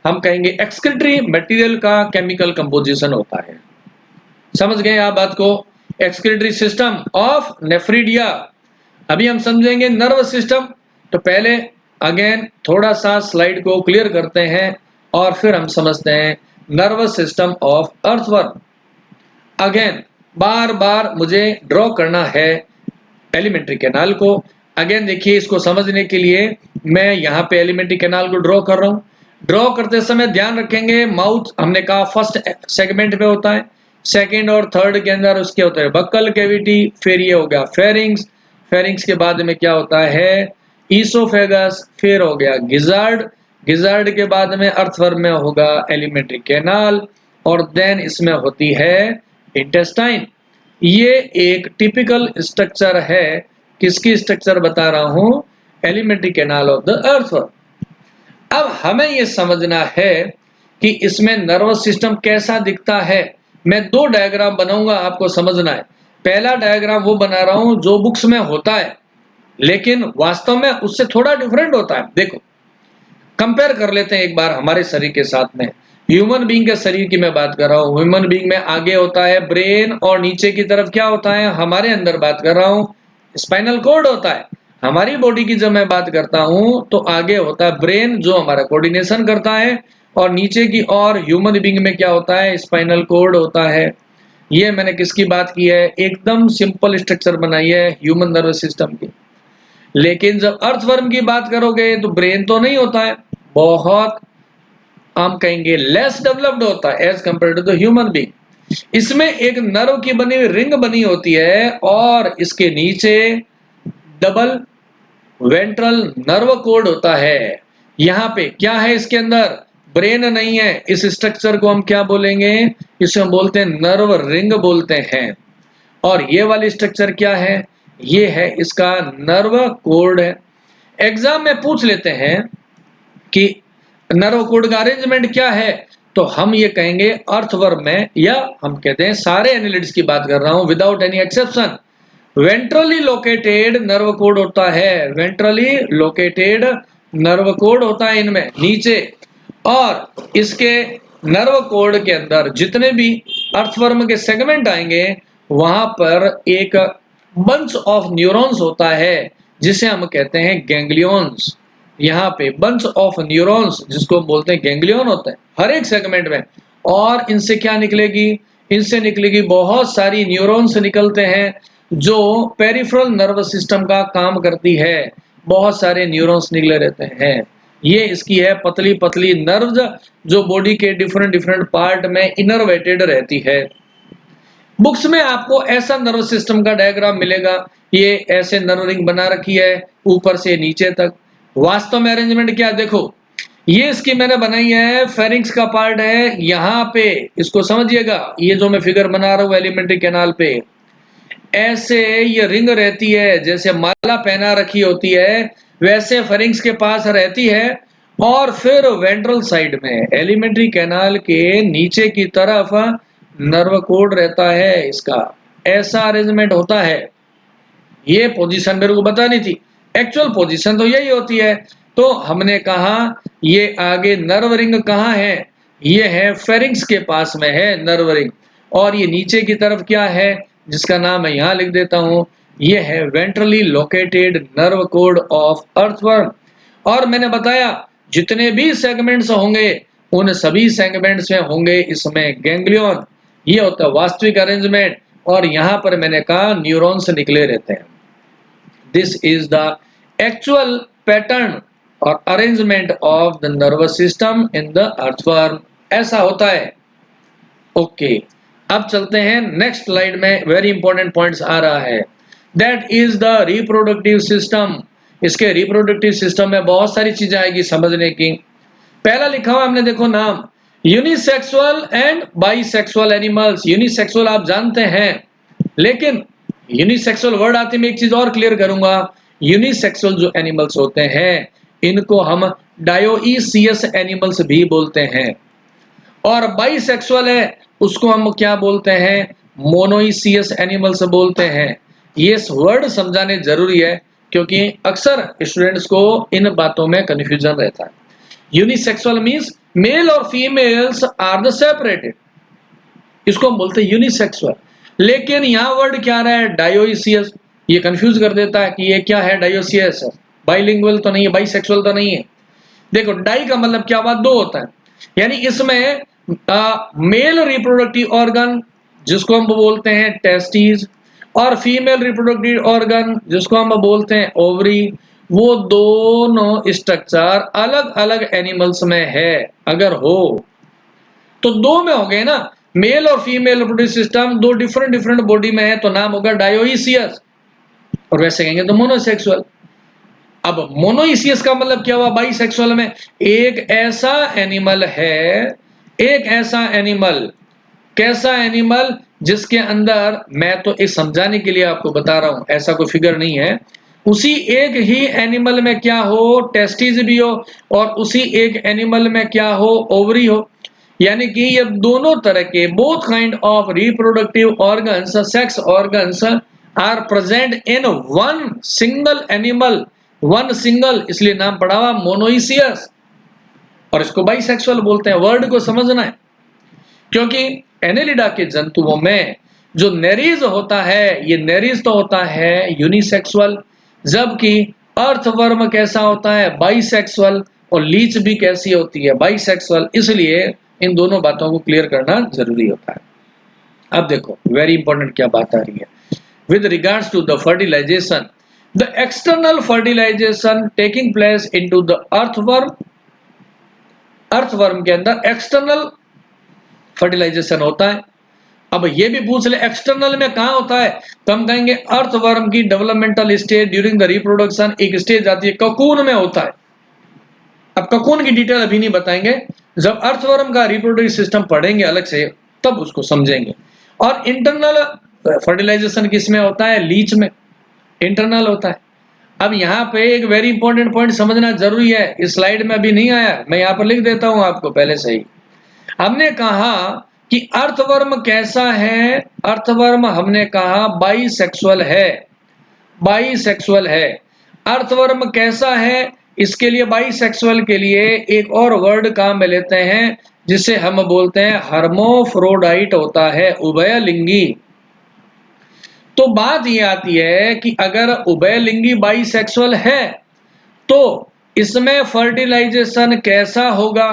हम कहेंगे एक्सक्रीटरी मटेरियल का केमिकल कंपोजिशन होता है। समझ गए आप बात को? Excretory system of nephridia. अभी हम समझेंगे नर्वस सिस्टम। तो पहले अगेन थोड़ा सा स्लाइड को क्लियर करते हैं और फिर हम समझते हैं nervous system of earthworm. Again बार बार मुझे ड्रॉ करना है एलिमेंट्री कैनाल को। अगेन देखिए, इसको समझने के लिए मैं यहाँ पे एलिमेंट्री कैनाल को ड्रॉ कर रहा हूँ। ड्रॉ करते समय ध्यान रखेंगे, माउथ हमने कहा फर्स्ट सेगमेंट पे होता है, सेकंड और थर्ड के अंदर उसके होता है बक्कल कैविटी, फिर ये हो गया फेरिंग्स, फेरिंग्स के बाद में क्या होता है? ईसोफेगस, फिर हो गया गिजार्ड, गिजार्ड के बाद में अर्थवर्म में होगा एलिमेंट्री कैनाल, और देन इसमें होती है इंटेस्टाइन। ये एक टिपिकल स्ट्रक्चर है। किसकी स्ट्रक्चर बता रहा हूं? Alimentary canal of the earthworm. अब हमें यह समझना है कि इसमें नर्वस सिस्टम कैसा दिखता है। मैं दो डायग्राम बनाऊंगा, आपको समझना है। पहला डायग्राम वो बना रहा हूं जो बुक्स में होता है, लेकिन वास्तव में उससे थोड़ा डिफरेंट होता है। देखो, कंपेयर कर लेते हैं एक बार हमारे शरीर के साथ में। ह्यूमन बीइंग के शरीर की मैं बात कर रहा हूं। ह्यूमन बीइंग में आगे होता है ब्रेन, और नीचे की तरफ क्या होता है? हमारे अंदर बात कर रहा हूं, स्पाइनल कॉर्ड होता है। हमारी बॉडी की जब मैं बात करता हूं तो आगे होता है ब्रेन जो हमारा कोऑर्डिनेशन करता है, और नीचे की और ह्यूमन बीइंग में क्या होता है? स्पाइनल कॉर्ड होता है। ये मैंने किसकी बात की है? एकदम सिंपल स्ट्रक्चर बनाई है ह्यूमन नर्वस सिस्टम की। लेकिन जब अर्थवर्म की बात करोगे तो ब्रेन तो नहीं होता है, बहुत हम कहेंगे लेस डेवलप्ड होता है as compare to the human being. इसमें एक नर्व की बनी हुई रिंग बनी होती है और इसके नीचे डबल वेंट्रल नर्व कोड होता है। यहाँ पे क्या है, इसके अंदर ब्रेन नहीं है। इस स्ट्रक्चर को हम क्या बोलेंगे, इसे हम बोलते हैं नर्व रिंग बोलते हैं। और ये वाली स्ट्रक्चर क्या है, ये है इसका नर्व कोड है। एग्जाम में पूछ लेते हैं कि नर्व कोड का अरेंजमेंट क्या है, तो हम ये कहेंगे अर्थवर्म में, या हम कहते हैं सारे एनालिड्स की बात कर रहा हूं without any exception, ventrally located nerve code होता है। वेंट्रली लोकेटेड नर्व कोड होता है इनमें नीचे। और इसके नर्व कोड के अंदर जितने भी अर्थवर्म के सेगमेंट आएंगे वहां पर एक बंच ऑफ न्यूरॉन्स होता है जिसे हम कहते हैं गैंग्लियंस। यहाँ पे बंच ऑफ न्यूरॉन्स जिसको हम बोलते हैं गैंग्लियन होता है हर एक सेगमेंट में। और इनसे क्या निकलेगी, इनसे निकलेगी बहुत सारी न्यूरॉन्स निकलते हैं जो पेरिफेरल नर्व सिस्टम का काम करती है। बहुत सारे न्यूरॉन्स निकले रहते हैं। ये इसकी है पतली पतली नर्व्स जो बॉडी के डिफरेंट डिफरेंट पार्ट में इनरवेटेड रहती है। बुक्स में आपको ऐसा नर्व सिस्टम का डायग्राम मिलेगा, ये ऐसे नर्व रिंग बना रखी है ऊपर से नीचे तक। वास्तव में अरेंजमेंट क्या, देखो ये इसकी मैंने बनाई है, फेरिंक्स का पार्ट है यहाँ पे, इसको समझिएगा। ये जो मैं फिगर बना रहा हूँ एलिमेंट्री कैनाल पे, ऐसे ये रिंग रहती है, जैसे माला पहना रखी होती है वैसे फेरिंक्स के पास रहती है। और फिर वेंट्रल साइड में एलिमेंट्री कैनाल के नीचे की तरफ नर्व कोड रहता है इसका। ऐसा अरेंजमेंट होता है। ये पोजीशन मेरे को बतानी थी, एक्चुअल पोजीशन तो यही होती है। तो हमने कहा ये आगे नर्व रिंग कहाँ है, ये है फेरिंक्स के पास में है नर्व रिंग। और ये नीचे की तरफ क्या है जिसका नाम मैं यहाँ लिख देता हूँ, ये है ventrally located nerve code of earthworm. और मैंने बताया जितने भी सेगमेंट्स होंगे उन सभी सेगमेंट्स में होंगे इसमें गैंग्लियन। ये होता है वास्तविक अरेंजमेंट। और यहाँ पर मैंने कहा न्यूरॉन्स निकले रहते हैं। This is the actual pattern और arrangement of the nervous system in the earthworm. ऐसा होता है। ओके, अब चलते हैं नेक्स्ट स्लाइड में। वेरी इंपॉर्टेंट पॉइंट्स आ रहा है, that is the reproductive system. इसके रिप्रोडक्टिव सिस्टम में बहुत सारी चीजें आएगी समझने की। पहला लिखा हुआ हमने देखो नाम, unisexual and bisexual animals. Unisexual आप जानते हैं, लेकिन यूनिसेक्सुअल वर्ड आते मैं एक चीज और क्लियर करूंगा। यूनिसेक्सुअल जो एनिमल्स होते हैं इनको हम डायोइसियस एनिमल्स भी बोलते हैं। और बाइसेक्सुअल है उसको हम क्या बोलते हैं, मोनोइसियस एनिमल्स बोलते हैं। ये वर्ड समझाने जरूरी है क्योंकि अक्सर स्टूडेंट्स को इन बातों में कंफ्यूजन रहता है। यूनिसेक्सुअल मींस मेल और फीमेल्स आर द सेपरेटेड, इसको हम बोलते हैं यूनिसेक्सुअल। लेकिन यहाँ वर्ड क्या आ रहा है, डायोइसियस। ये कंफ्यूज कर देता है कि ये क्या है, डायोइसियस बाइलिंगुअल तो नहीं है, बाइसेक्सुअल तो नहीं है। देखो डाई का मतलब क्या बात, दो होता है, यानी इसमें मेल रिप्रोडक्टिव ऑर्गन जिसको हम बोलते हैं टेस्टिस और फीमेल रिप्रोडक्टिव ऑर्गन जिसको हम बोलते हैं ओवरी, वो दोनों स्ट्रक्चर अलग अलग एनिमल्स में है। अगर हो तो दो में हो गए ना, मेल और फीमेल रिप्रोडक्टिव सिस्टम दो डिफरेंट डिफरेंट बॉडी में है तो नाम होगा डायोइसियस, और वैसे कहेंगे तो मोनोसेक्सुअल। अब मोनोइसियस का मतलब क्या हुआ, बाइसेक्सुअल में एक ऐसा एनिमल है, एक ऐसा एनिमल, कैसा एनिमल जिसके अंदर, मैं तो एक समझाने के लिए आपको बता रहा हूं, ऐसा कोई फिगर नहीं है, उसी एक ही एनिमल में क्या हो, टेस्टिस भी हो और उसी एक एनिमल में क्या हो, ओवरी हो। यानी कि ये दोनों तरह के both kind of reproductive organs, sex organs are present in one single animal. One single इसलिए नाम पड़ा हुआ मोनोइसियस, और इसको बाइसेक्सुअल बोलते हैं। वर्ड को समझना है क्योंकि एनेलिडा के जंतुओं में जो नेरीज होता है, ये नेरीज तो होता है यूनिसेक्सुअल, जबकि अर्थवर्म कैसा होता है, बाइसेक्सुअल, और लीच भी कैसी होती है, बाइसेक्सुअल। इसलिए इन दोनों बातों को क्लियर करना जरूरी होता है। अब देखो वेरी इंपॉर्टेंट क्या बात आ रही है, with regards to the fertilisation, the external fertilization taking place into the earthworm earthworm के अंदर एक्सटर्नल फर्टिलाइजेशन होता है। अब ये भी पूछ ले एक्सटर्नल में कहाँ होता है, तो हम कहेंगे अर्थवर्म की developmental stage during the reproduction एक स्टेज आती है ककून में होता है। अब ककून की डिटेल अभी नहीं बताएंगे, जब अर्थवर्म का रिप्रोडक्टिव सिस्टम पढ़ेंगे अलग से तब उसको समझेंगे। और इंटरनल फर्टिलाइजेशन किस में होता है, लीच में इंटरनल होता है। अब यहाँ पे एक वेरी इंपॉर्टेंट पॉइंट समझना जरूरी है, इस स्लाइड में अभी नहीं आया, मैं यहाँ पर लिख देता हूँ आपको पहले से ही। हमने कहा कि अर्थवर्म कैसा है, अर्थवर्म हमने कहा बाइसेक्सुअल है, बाइसेक्सुअल है। अर्थवर्म कैसा है, इसके लिए बाइसेक्सुअल के लिए एक और वर्ड काम में लेते हैं जिसे हम बोलते हैं हर्मोफ्रोडाइट होता है, उभयलिंगी। तो बात ये आती है कि अगर उभयलिंगी बाइसेक्सुअल है तो इसमें फर्टिलाइजेशन कैसा होगा,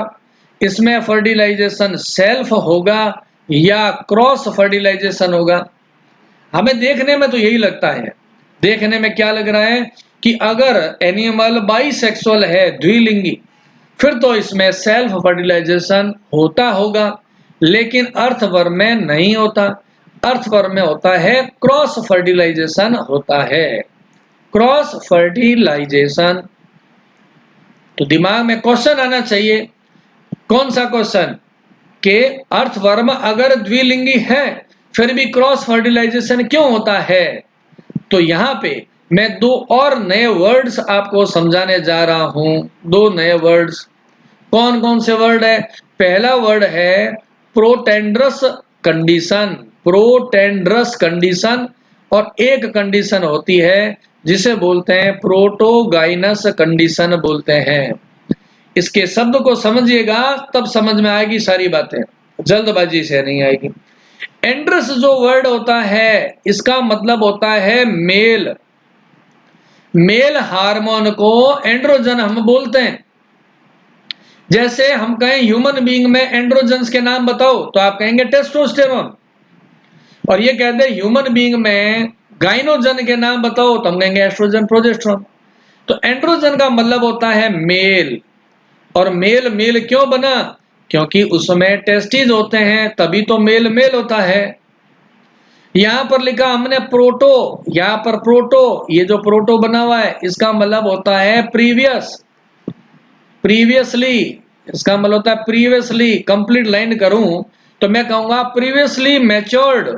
इसमें फर्टिलाइजेशन सेल्फ होगा या क्रॉस फर्टिलाइजेशन होगा। हमें देखने में तो यही लगता है, देखने में क्या लग रहा है कि अगर एनिमल बाइसेक्सुअल है, द्विलिंगी, फिर तो इसमें सेल्फ फर्टिलाइजेशन होता होगा, लेकिन अर्थवर्म में नहीं होता। अर्थवर्म में होता है क्रॉस फर्टिलाइजेशन होता है, क्रॉस फर्टिलाइजेशन। तो दिमाग में क्वेश्चन आना चाहिए, कौन सा क्वेश्चन, कि अर्थवर्म अगर द्विलिंगी है फिर भी क्रॉस फर्टिलाइजेशन क्यों होता है। तो यहां पे मैं दो और नए वर्ड्स आपको समझाने जा रहा हूं, दो नए वर्ड्स। कौन कौन से वर्ड है, पहला वर्ड है प्रोटेंड्रस कंडीशन, प्रोटेंड्रस कंडीशन, और एक कंडीशन होती है जिसे बोलते हैं प्रोटोगाइनस कंडीशन बोलते हैं। इसके शब्द को समझिएगा तब समझ में आएगी सारी बातें, जल्दबाजी से नहीं आएगी। एंड्रस जो वर्ड होता है इसका मतलब होता है मेल, मेल हार्मोन को एंड्रोजन हम बोलते हैं। जैसे हम कहें ह्यूमन बीइंग में एंड्रोजन्स के नाम बताओ तो आप कहेंगे टेस्टोस्टेरोन, और ये कहते हैं ह्यूमन बीइंग में गाइनोजन के नाम बताओ तो हम कहेंगे एस्ट्रोजन, प्रोजेस्टेरोन। तो एंड्रोजन का मतलब होता है मेल, और मेल मेल क्यों बना, क्योंकि उसमें टेस्टिस होते हैं तभी तो मेल मेल होता है। यहां पर लिखा हमने प्रोटो, यहां पर प्रोटो, ये जो प्रोटो बना हुआ है इसका मतलब होता है प्रीवियस, प्रीवियसली, इसका मतलब होता है प्रीवियसली। कंप्लीट लाइन करूं तो मैं कहूंगा प्रीवियसली मैच्योर्ड,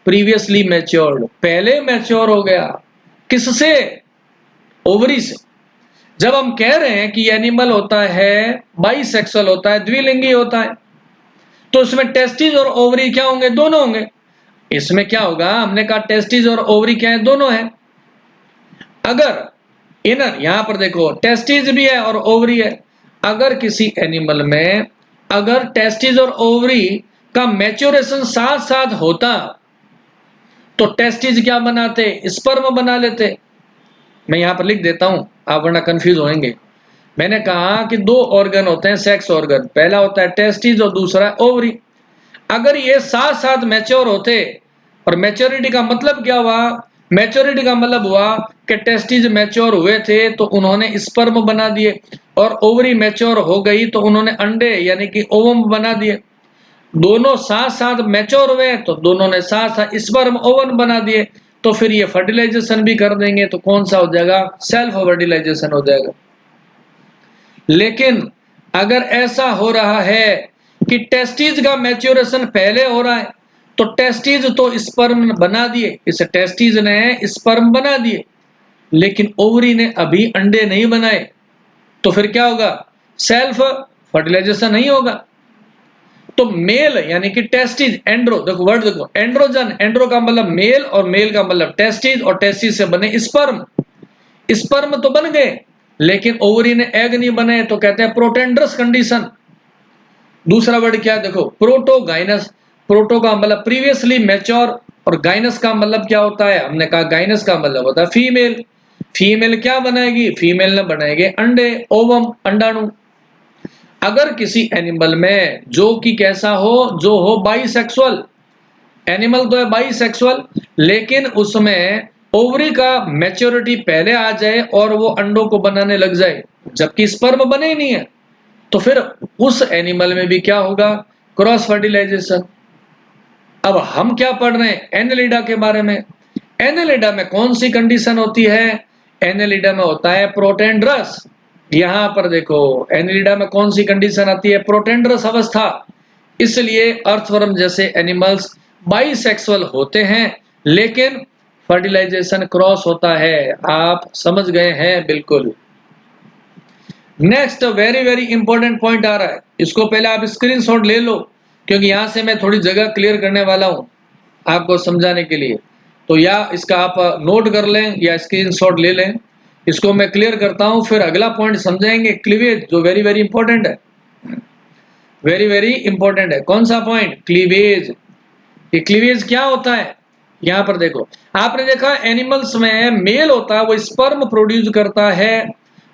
प्रीवियसली मैच्योर्ड, पहले मैच्योर हो गया। किससे, ओवरी से। जब हम कह रहे हैं कि एनिमल होता है बाइसेक्सुअल होता है, द्विलिंगी होता है, तो उसमें टेस्टिस और ओवरी क्या होंगे, दोनों होंगे। इसमें क्या होगा, हमने कहा टेस्टिस और ओवरी क्या है, दोनों है। अगर इनर, यहां पर देखो टेस्टिस भी है और ओवरी है। अगर किसी एनिमल में अगर टेस्टिस और ओवरी का मैच्योरेशन साथ साथ होता तो टेस्टिस क्या बनाते, स्पर्म बना लेते। मैं यहां पर लिख देता हूं, आप वरना कंफ्यूज होंगे। मैंने कहा कि दो ऑर्गन होते हैं सेक्स ऑर्गन, पहला होता है टेस्टिस और दूसरा ओवरी। अगर ये साथ साथ मैच्योर होते, और मैच्योरिटी का मतलब क्या हुआ, मैच्योरिटी का मतलब हुआ कि टेस्टिस मैच्योर हुए थे तो उन्होंने स्पर्म बना दिए, और ओवरी मैच्योर हो गई तो उन्होंने अंडे यानी कि ओवम बना दिए। दोनों साथ साथ मैच्योर हुए तो दोनों ने साथ साथ स्पर्म ओवन बना दिए, तो फिर ये फर्टिलाइजेशन भी कर देंगे, तो कौन सा हो जाएगा, सेल्फ फर्टिलाइजेशन हो जाएगा। लेकिन अगर ऐसा हो रहा है कि टेस्टिस का मैच्योरेशन पहले हो रहा है तो टेस्टिस तो स्पर्म बना दिए, इस टेस्टिस ने स्पर्म बना दिए, लेकिन ओवरी ने अभी अंडे नहीं बनाए, तो फिर क्या होगा, सेल्फ फर्टिलाइजेशन नहीं होगा। तो मेल यानी कि टेस्टिस, एंड्रो, देखो वर्ड देखो, एंड्रोजन, एंड्रो का मतलब मेल और मेल का मतलब टेस्टिस, और टेस्टिस से बने स्पर्म। स्पर्म तो बन गए लेकिन ओवरी ने एग नहीं बनाए, तो कहते हैं प्रोटेंड्रस कंडीशन। दूसरा वर्ड क्या है, देखो प्रोटोगाइनस, प्रोटो का मतलब प्रीवियसली मैच्योर, और गाइनस का मतलब क्या होता है, हमने कहा गाइनस का मतलब होता है फीमेल। फीमेल क्या बनाएगी, फीमेल ने बनाएंगे अंडे, ओवम, अंडाणु। अगर किसी एनिमल में जो कि कैसा हो, जो हो बाइसेक्सुअल, एनिमल तो है बाइसेक्सुअल, लेकिन उसमें ओवरी का मैच्योरिटी पहले आ जाए और वो अंडों को बनाने लग जाए जबकि स्पर्म बने ही नहीं है, तो तो फिर उस एनिमल में भी क्या होगा, क्रॉस फर्टिलाइजेशन। अब हम क्या पढ़ रहे हैं, एनेलिडा के बारे में। एनेलिडा में कौन सी कंडीशन होती है, एनेलिडा में होता है प्रोटेंड्रस। यहां पर देखो एनेलिडा में कौन सी कंडीशन आती है, प्रोटेंड्रस अवस्था। इसलिए अर्थवर्म जैसे एनिमल्स बाइसेक्सुअल होते हैं, लेकिन फर्टिलाइजेशन क्रॉस होता है। आप समझ गए हैं बिल्कुल। Next very very important point आ रहा है, इसको पहले आप स्क्रीनशॉट ले लो, क्योंकि यहां से मैं थोड़ी जगह क्लियर करने वाला हूं आपको समझाने के लिए। तो या इसका आप नोट कर लें या स्क्रीनशॉट ले लें, इसको मैं क्लियर करता हूं, फिर अगला पॉइंट समझाएंगे, क्लीवेज, जो वेरी वेरी इंपॉर्टेंट है, वेरी वेरी इंपॉर्टेंट है। कौन सा पॉइंट, क्लीवेज। ये क्लीवेज क्या होता है, यहां पर देखो, आपने देखा एनिमल्स में मेल होता है वो स्पर्म प्रोड्यूस करता है,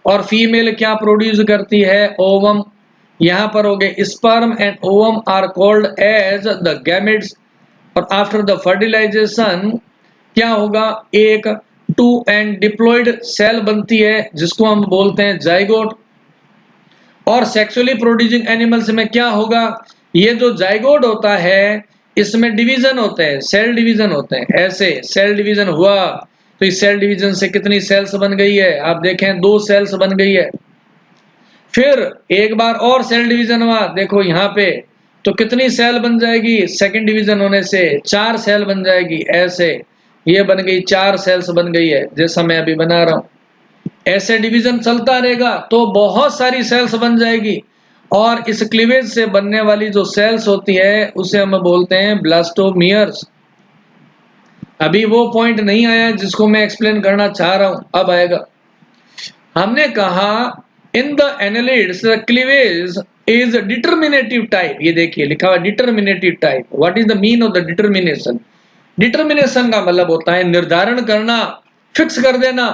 और फीमेल क्या प्रोड्यूस करती है, ओवम। यहां पर हो गए sperm and ovum are called as the gametes. और आफ्टर द फर्टिलाइजेशन क्या होगा, एक टू एंड डिप्लॉयड सेल बनती है जिसको हम बोलते हैं जाइगोट। और सेक्सुअली प्रोड्यूसिंग एनिमल्स में क्या होगा, ये जो जाइगोट होता है इसमें डिवीजन होते हैं, सेल डिवीजन होते हैं। ऐसे सेल डिवीजन हुआ तो इस सेल डिवीजन से कितनी सेल्स बन गई है, आप देखें 2 सेल्स बन गई है। फिर एक बार और सेल डिवीजन हुआ, देखो यहाँ पे, तो कितनी सेल बन जाएगी, सेकंड डिवीजन होने से 4 सेल बन जाएगी। ऐसे ये बन गई 4 सेल्स बन गई है, जैसा मैं अभी बना रहा हूं। ऐसे डिवीजन चलता रहेगा तो बहुत सारी सेल्स बन जाएगी, और इस क्लीवेज से बनने वाली जो सेल्स होती है उसे हम बोलते हैं ब्लास्टोमियर्स। अभी वो पॉइंट नहीं आया जिसको मैं एक्सप्लेन करना चाह रहा हूं, अब आएगा। हमने कहा in the annelids cleavage is determinative type. ये देखिए लिखा हुआ determinative type. What is the mean of the determination, determination का मतलब होता है निर्धारण करना, फिक्स कर देना।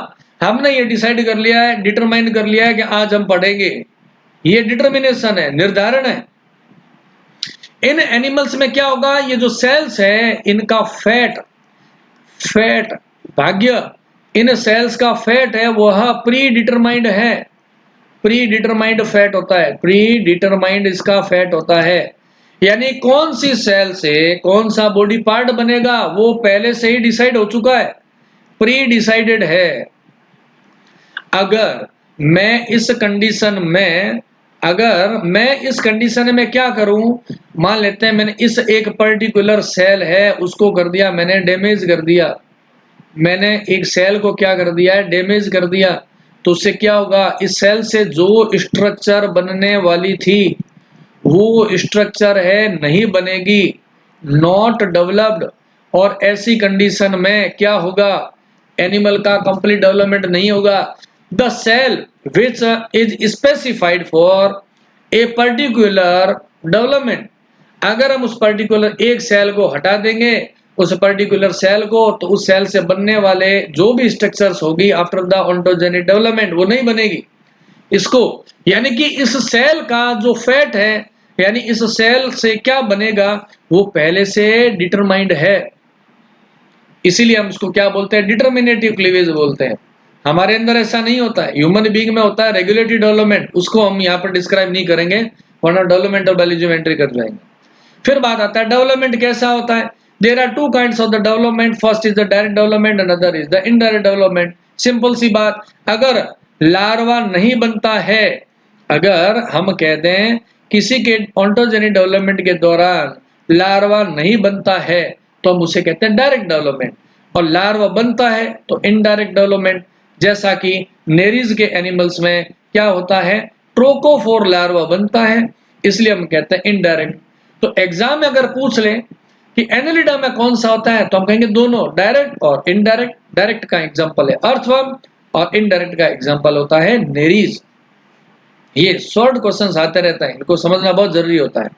हमने ये डिसाइड कर लिया है, डिटरमाइन कर लिया है कि आज हम पढ़ेंगे, ये डिटर्मिनेशन है, निर्धारण है। इन एनिमल्स में क्या होगा, ये जो सेल्स है इनका फैट भाग्य, इन सेल्स का फैट है वह प्री डिटरमाइंड है। प्री डिटरमाइंड फैट होता है, प्री डिटरमाइंड इसका फैट होता है। यानी कौन सी सेल से कौन सा बॉडी पार्ट बनेगा वो पहले से ही डिसाइड हो चुका है, प्री डिसाइडेड है। अगर मैं इस कंडीशन में क्या करूं, मान लेते हैं मैंने इस एक पर्टिकुलर सेल है उसको कर दिया, मैंने डैमेज कर दिया, मैंने एक सेल को क्या कर दिया है, डैमेज कर दिया, तो उससे क्या होगा, इस सेल से जो स्ट्रक्चर बनने वाली थी वो स्ट्रक्चर है नहीं बनेगी, नॉट डेवलप्ड। और ऐसी कंडीशन में क्या होगा, एनिमल का कंप्लीट डेवलपमेंट नहीं होगा। The cell which is specified for a particular development, अगर हम उस पर्टिकुलर एक सेल को हटा देंगे उस पर्टिकुलर सेल को, तो उस सेल से बनने वाले जो भी स्ट्रक्चर्स होगी आफ्टर द ऑन्टोजेनिक डेवलपमेंट वो नहीं बनेगी इसको। यानी कि इस सेल का जो फैट है, यानी इस सेल से क्या बनेगा वो पहले से डिटरमाइंड है, इसीलिए हम इसको क्या बोलते हैं, डिटर्मिनेटिव क्लीवेज बोलते हैं। हमारे अंदर ऐसा नहीं होता है, ह्यूमन बीइंग में होता है रेगुलेटरी डेवलपमेंट, उसको हम यहाँ पर डिस्क्राइब नहीं करेंगे वरना डेवलपमेंट और बायोलॉजी में एंट्री कर जाएंगे। फिर बात आता है डेवलपमेंट कैसा होता है। There are 2 kinds of the development, first is the direct development and other is the indirect development. Simple सी बात, अगर लार्वा नहीं बनता है, अगर हम कहते हैं किसी के ऑन्टोजेनिक डेवलपमेंट के दौरान लार्वा नहीं बनता है तो हम उसे कहते हैं डायरेक्ट डेवलपमेंट, और लार्वा बनता है तो इनडायरेक्ट डेवलपमेंट। जैसा कि नेरीज के एनिमल्स में क्या होता है, ट्रोकोफोर लार्वा बनता है, इसलिए हम कहते हैं इनडायरेक्ट। तो एग्जाम में अगर पूछ ले कि एनेलिडा में कौन सा होता है तो हम कहेंगे दोनों, डायरेक्ट और इनडायरेक्ट। डायरेक्ट का एग्जांपल है अर्थवर्म और इनडायरेक्ट का एग्जांपल होता है नेरीज। ये शॉर्ट क्वेश्चंस आते रहता है, इनको समझना बहुत जरूरी होता है।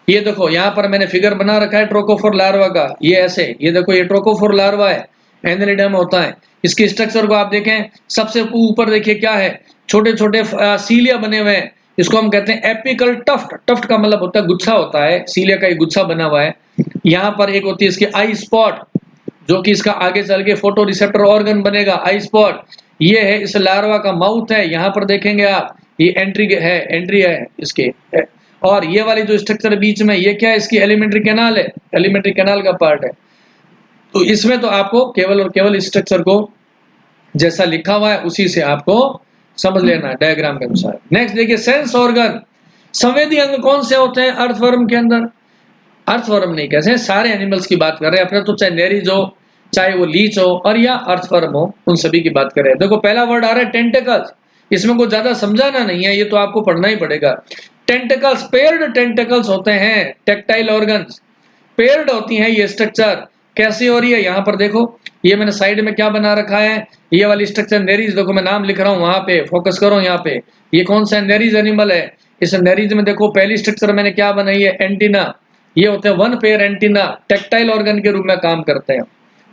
ये देखो यहाँ पर मैंने फिगर बना रखा है ट्रोकोफोर लार्वा का, ये ऐसे, ये देखो ये ट्रोकोफोर लार्वा है, एनेलिडा में होता है। इसके स्ट्रक्चर को आप देखें, सबसे ऊपर देखिए क्या है, छोटे छोटे सीलिया बने हुए हैं, इसको हम कहते हैं एपिकल टफ्ट। टफ्ट का मतलब होता है गुच्छा होता है, सीलिया का एक गुच्छा बना हुआ है। यहाँ पर एक होती है इसकी आई स्पॉट, जो कि इसका आगे चल के फोटो रिसेप्टर ऑर्गन बनेगा, आई स्पॉट। ये है इस लार्वा का माउथ है, यहाँ पर देखेंगे आप ये एंट्री है इसके। और ये वाली जो स्ट्रक्चर बीच में, ये क्या है, इसकी एलिमेंट्री कैनाल है, एलिमेंट्री कैनाल का पार्ट है। तो इसमें तो आपको केवल और केवल स्ट्रक्चर को जैसा लिखा हुआ है उसी से आपको समझ लेना है डायग्राम के अनुसार। नेक्स्ट देखिए, सेंस ऑर्गन। संवेदी अंग कौन से होते हैं अर्थवर्म के अंदर? अर्थवर्म नहीं कैसे, सारे एनिमल्स की बात कर रहे हैं अपने, तो चाहे नेरीज हो, चाहे वो लीच हो, और या अर्थवर्म हो, उन सभी की बात कर रहे हैं। देखो पहला वर्ड आ रहा है टेंटेकल्स। इसमें कुछ ज्यादा समझाना नहीं है, ये तो आपको पढ़ना ही पड़ेगा। टेंटेकल्स, पेयर्ड टेंटेकल्स होते हैं। टेक्टाइल ऑर्गन्स, पेयर्ड होती हैं ये स्ट्रक्चर। कैसी हो रही है, यहाँ पर देखो, ये मैंने साइड में क्या बना रखा है, ये वाली स्ट्रक्चर नेरीज, देखो मैं नाम लिख रहा हूँ, वहां पे फोकस करो। यहाँ पे ये कौन सा नेरीज एनिमल है? इस नेरीज में देखो पहली स्ट्रक्चर मैंने क्या बनाई है, एंटीना। ये होते हैं one pair antenna, tactile organ के रूप में काम करते हैं।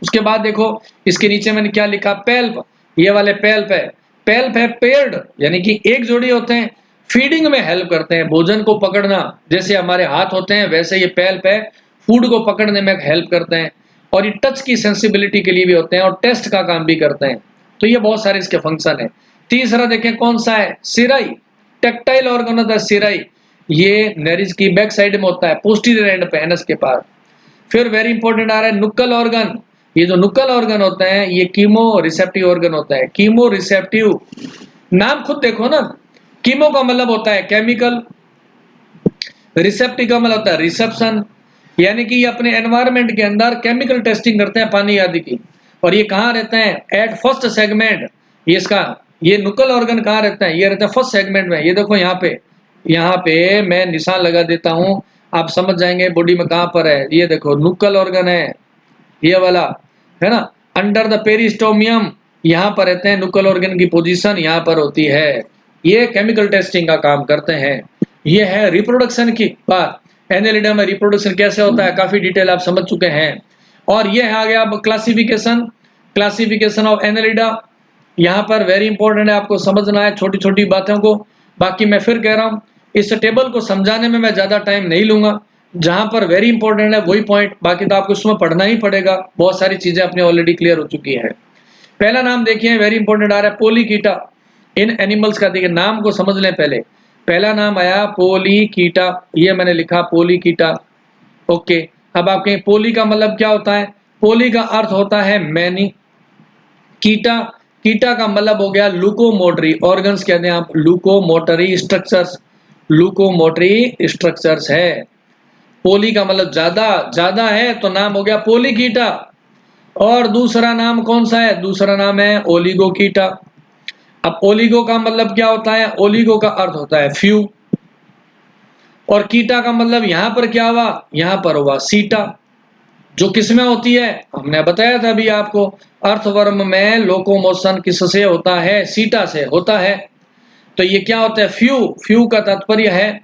उसके बाद देखो इसके नीचे मैंने क्या लिखा, पेल्प। ये वाले पेल्प है, पेल्प है पेयर्ड, यानी कि एक जोड़ी होते हैं, फीडिंग में हेल्प करते हैं, भोजन को पकड़ना, जैसे हमारे हाथ होते हैं वैसे ये पेल्प है, फूड को पकड़ने में हेल्प करते हैं। और ये टच की सेंसिबिलिटी के लिए भी होते हैं और टेस्ट का काम भी करते हैं। तो ये बहुत सारे इसके फंक्शन है। तीसरा देखें कौन सा है, सिराई। टेक्टाइल ऑर्गन होता है सिराई, ये नेरिज की बैक साइड में होता है, पोस्टीरियर एंड पे, एनस के पास। फिर वेरी इंपॉर्टेंट आ रहा है नुक्कल ऑर्गन। ये जो नुक्कल ऑर्गन होता है ये कीमो रिसेप्टिव ऑर्गन होता है। कीमो रिसेप्टिव, नाम खुद देखो ना, कीमो का मतलब होता है केमिकल, रिसेप्टिव का मतलब होता है रिसेप्शन, यानी कि ये अपने एनवायरनमेंट के अंदर केमिकल टेस्टिंग करते हैं पानी आदि की। और ये कहाँ रहते हैं, एट फर्स्ट सेगमेंट। ये इसका, ये नुकल ऑर्गन कहाँ रहता है, ये रहता है फर्स्ट सेगमेंट में। ये देखो यहाँ पे मैं निशान लगा देता हूँ, आप समझ जाएंगे बॉडी में कहाँ पर है। ये देखो नुकल ऑर्गन है, ये वाला है ना, अंडर द पेरिस्टोमियम, यहाँ पर रहते हैं। नुकल ऑर्गन की पोजीशन यहाँ पर होती है। ये केमिकल टेस्टिंग का काम करते हैं। ये है रिप्रोडक्शन की बात, एनेलिडा में रिप्रोडक्शन कैसे होता है, काफी डिटेल आप समझ चुके हैं। और ये है आ गया अब क्लासिफिकेशन, क्लासिफिकेशन ऑफ एनेलिडा। यहाँ पर वेरी इंपॉर्टेंट है, आपको समझना है छोटी छोटी बातों को। बाकी मैं फिर कह रहा हूँ, इस टेबल को समझाने में मैं ज्यादा टाइम नहीं लूंगा, जहां पर वेरी इंपॉर्टेंट है वही पॉइंट, बाकी तो आपको उसमें पढ़ना ही पड़ेगा, बहुत सारी चीजें अपने ऑलरेडी क्लियर हो चुकी है। पहला नाम देखिए वेरी इंपॉर्टेंट आ रहा है, पोलीकीटा। इन एनिमल्स का देखिए नाम को समझ लें पहले। पहला नाम आया पोलीकीटा, ये मैंने लिखा पोलीकीटा। ओके, अब आप कहें पोली का मतलब क्या होता है, पोली का अर्थ होता है मैनी, कीटा, कीटा का मतलब हो गया लुकोमोटरी ऑर्गन्स, कहते हैं आप लुकोमोटरी स्ट्रक्चर्स, लुकोमोटरी स्ट्रक्चर्स है। पोली का मतलब ज्यादा, ज्यादा है तो नाम हो गया पोलीकीटा। और दूसरा नाम कौन सा है, दूसरा नाम है ओलिगोकीटा। अब ओलिगो का मतलब क्या होता है, ओलिगो का अर्थ होता है फ्यू, और कीटा का मतलब यहां पर क्या हुआ, यहां पर हुआ सीटा, जो किसमें होती है, हमने बताया था अभी आपको, अर्थवर्म में लोकोमोशन किससे होता है, सीटा से होता है। तो ये क्या होता है, फ्यू, फ्यू का तात्पर्य है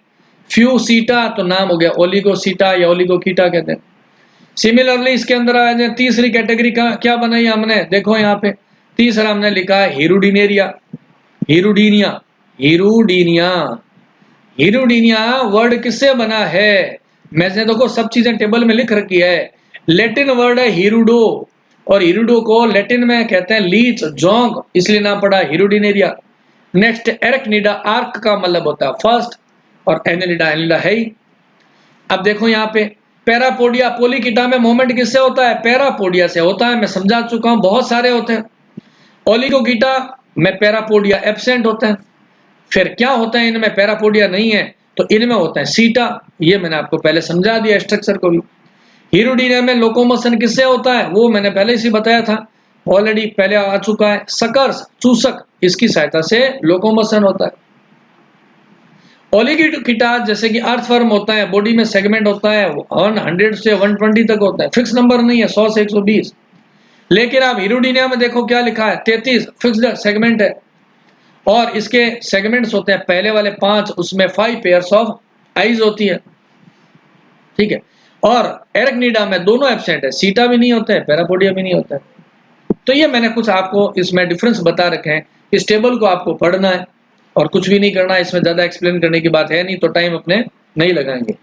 फ्यू सीटा, तो नाम हो गया ओलिगोसीटा या ओलिगोकीटा कहते हैं। सिमिलरली इसके अंदर आ जाए, तीसरी कैटेगरी का क्या बनाई हमने, देखो यहाँ पे तीसरा हमने लिखा है हिरुडिनेरिया, हिरुडीनिया, हिरुडीनिया। हिरुडीनिया वर्ड किससे बना है, मैं से देखो सब चीजें टेबल में लिख रखी है। लैटिन वर्ड है हिरुडो, और हिरुडो को लैटिन में कहते हैं लीच, जोंग, इसलिए नाम पड़ा हिरुडिनेरिया। नेक्स्ट एरक्निडा, आर्क का मतलब होता है फर्स्ट, और एनेलिडा, एनेलिडा है ही। अब देखो यहाँ पे पैरापोडिया, पोलीकीटा में मूवमेंट किससे होता है, पैरापोडिया से होता है, मैं समझा चुका हूं, बहुत सारे होते हैं। ओलिगोकीटा में पैरापोडिया एब्सेंट होते हैं। फिर क्या होता है इनमें, पैरापोडिया नहीं है तो इनमें होता है सीटा, ये मैंने आपको पहले समझा दिया स्ट्रक्चर को भी। हिरुडीनिया में लोकोमोशन किससे होता है, वो मैंने पहले ही बताया था, ऑलरेडी पहले आ चुका है। सकर्स, चूसक, इसकी सहायता से लोकोमोशन होता है। ओलिगोकीटा जैसे कि अर्थवर्म होता है, बॉडी में सेगमेंट होता है 100 से 120 तक होता है, फिक्स नंबर नहीं है, 100 से 120। लेकिन आप हिरुडीनिया में देखो क्या लिखा है, 33 फिक्स्ड सेगमेंट है। और इसके सेगमेंट्स होते हैं, पहले वाले 5, उसमें 5 पेयर्स ऑफ आईज होती है, ठीक है। और एरक्निडा में दोनों एब्सेंट है, सीटा भी नहीं होता है, पैरापोडिया भी नहीं होता है। तो ये मैंने कुछ आपको इसमें डिफरेंस बता रखे हैं, इस टेबल को आपको पढ़ना है और कुछ भी नहीं करना है, इसमें ज्यादा एक्सप्लेन करने की बात है नहीं, तो टाइम अपने नहीं लगाएंगे।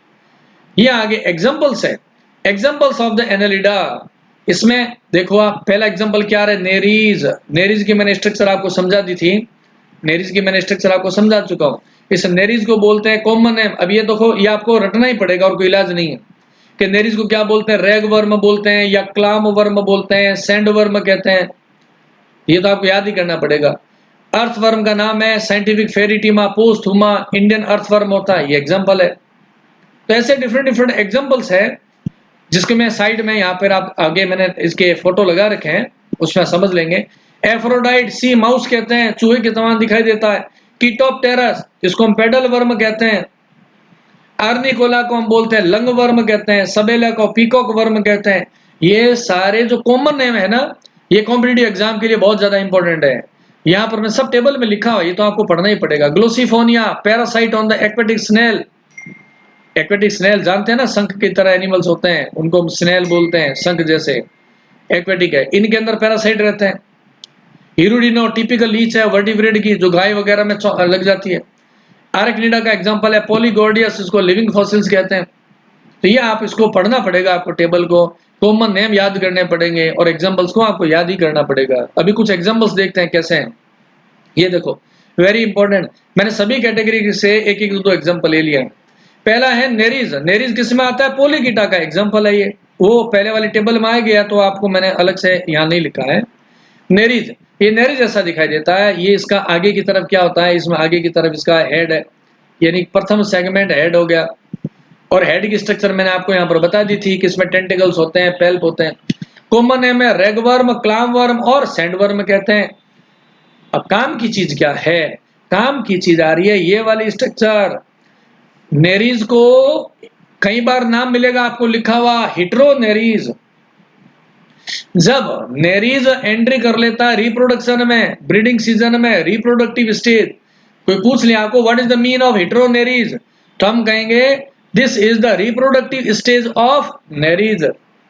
ये आगे एग्जांपल्स है, एग्जांपल्स ऑफ द एनेलिडा। इसमें देखो आप पहला एग्जांपल क्या है, नेरीज, नेरीज की मैंने स्ट्रक्चर आपको समझा दी थी, नेरीज की मैंने स्ट्रक्चर आपको समझा चुका हूँ। इस नेरीज को बोलते हैं कॉमन नेम। अब ये देखो, ये आपको रटना ही पड़ेगा और कोई इलाज नहीं है कि नेरीज को क्या बोलते हैं, रैग वर्म बोलते हैं या क्लाम वर्म बोलते हैं, सैंड वर्म कहते हैं, ये तो आपको याद ही करना पड़ेगा। अर्थवर्म का नाम है साइंटिफिक फेरिटीमा पोस्थुमा, इंडियन अर्थवर्म होता है, ये एग्जांपल है। तो ऐसे डिफरेंट डिफरेंट एग्जांपल्स है जिसके मैं साइड में यहाँ पर आप आगे मैंने इसके फोटो लगा रखे हैं, उसमें समझ लेंगे। एफ्रोडाइट सी माउस कहते हैं, चूहे के समान दिखाई देता है। कीटोप्टेरस जिसको हम पेडल वर्म कहते हैं। आर्निकोला को हम बोलते हैं लंग वर्म कहते हैं। सबेला को पीकॉक वर्म कहते हैं। ये सारे जो कॉमन नेम है ना, ये कॉम्पिटिटिव एग्जाम के लिए बहुत ज्यादा इंपॉर्टेंट है। यहाँ पर मैं सब टेबल में लिखा हुआ, ये तो आपको पढ़ना ही पड़ेगा। Glossiphonia parasite on the aquatic snail. Aquatic snail जानते हैं ना, शंख की तरह एनिमल्स होते हैं, उनको हम स्नेल बोलते हैं, शंख जैसे एक्वेटिक है। इनके अंदर पैरासाइट रहते हैं। हिरुडिनो टिपिकल लीच है वर्टिब्रेट की, जो गाय वगैरह में लग जाती है। आर्कनिडा का एग्जांपल है पॉलीगोर्डियस, इसको लिविंग फॉसिल्स कहते हैं। तो ये आप इसको पढ़ना पड़ेगा, आपको टेबल को कॉमन नेम याद करने पड़ेंगे और एग्जांपल्स को आपको याद ही करना पड़ेगा। अभी कुछ एग्जांपल्स देखते हैं कैसे हैं। ये देखो वेरी इंपॉर्टेंट, मैंने सभी कैटेगरी से एक एक दो एग्जांपल ले लिया है। पहला है नेरीज। नेरीज किस में आता है, पोलीकीटा का एग्जांपल है ये, वो पहले वाली टेबल में आ गया तो आपको मैंने अलग से यहाँ नहीं लिखा है। नेरीज, ये नेरीज ऐसा दिखाई देता है। ये इसका आगे की तरफ क्या होता है, इसमें आगे की तरफ इसका हेड है, यानी प्रथम सेगमेंट हेड हो गया। और हेड की स्ट्रक्चर मैंने आपको यहाँ पर बता दी थी कि इसमें टेंटिकल्स होते हैं, पेल्प होते हैं। कॉमन नेम है रेगवर्म, क्लामवर्म और सैंडवर्म कहते हैं। अब काम की चीज क्या है, काम की चीज आ रही है ये वाली स्ट्रक्चर। नेरीज को कई बार नाम मिलेगा आपको लिखा हुआ हिट्रोनेरीज। जब नेरीज एंट्री कर लेता है रिप्रोडक्शन में, ब्रीडिंग सीजन में, रिप्रोडक्टिव स्टेज, कोई पूछ लिया आपको what is the mean of heteronereis, तो हम कहेंगे this is the reproductive stage of nereis.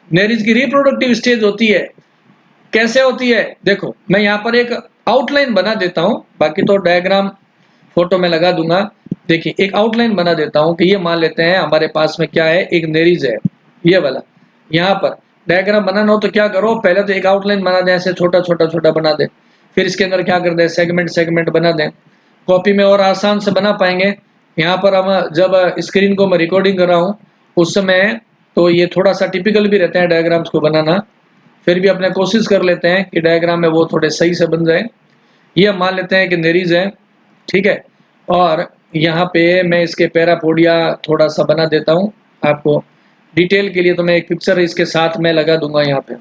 Nereis की रिप्रोडक्टिव स्टेज होती है। कैसे होती है, देखो मैं यहाँ पर एक आउटलाइन बना देता हूँ, बाकी तो डायग्राम फोटो में लगा दूंगा। देखिए एक आउटलाइन बना देता हूँ कि ये मान लेते हैं हमारे पास में क्या है, एक नेरीज है ये वाला। यहाँ पर डायग्राम बनाना हो तो क्या करो, पहले तो एक आउटलाइन बना दें, ऐसे छोटा छोटा छोटा बना दें, फिर इसके अंदर क्या कर दें, सेगमेंट सेगमेंट बना दें। कॉपी में और आसान से बना पाएंगे। यहाँ पर हम जब स्क्रीन को मैं रिकॉर्डिंग कर रहा हूँ उस समय तो ये थोड़ा सा टिपिकल भी रहता है डायग्राम्स को बनाना, फिर भी अपने कोशिश कर लेते हैं कि डायग्राम में वो थोड़े सही से बन जाए। ये मान लेते हैं कि नेरीज है, ठीक है। और यहाँ पे मैं इसके पैरापोडिया थोड़ा सा बना देता हूँ आपको डिटेल के लिए, तो मैं एक पिक्चर इसके साथ में लगा दूंगा। यहाँ पे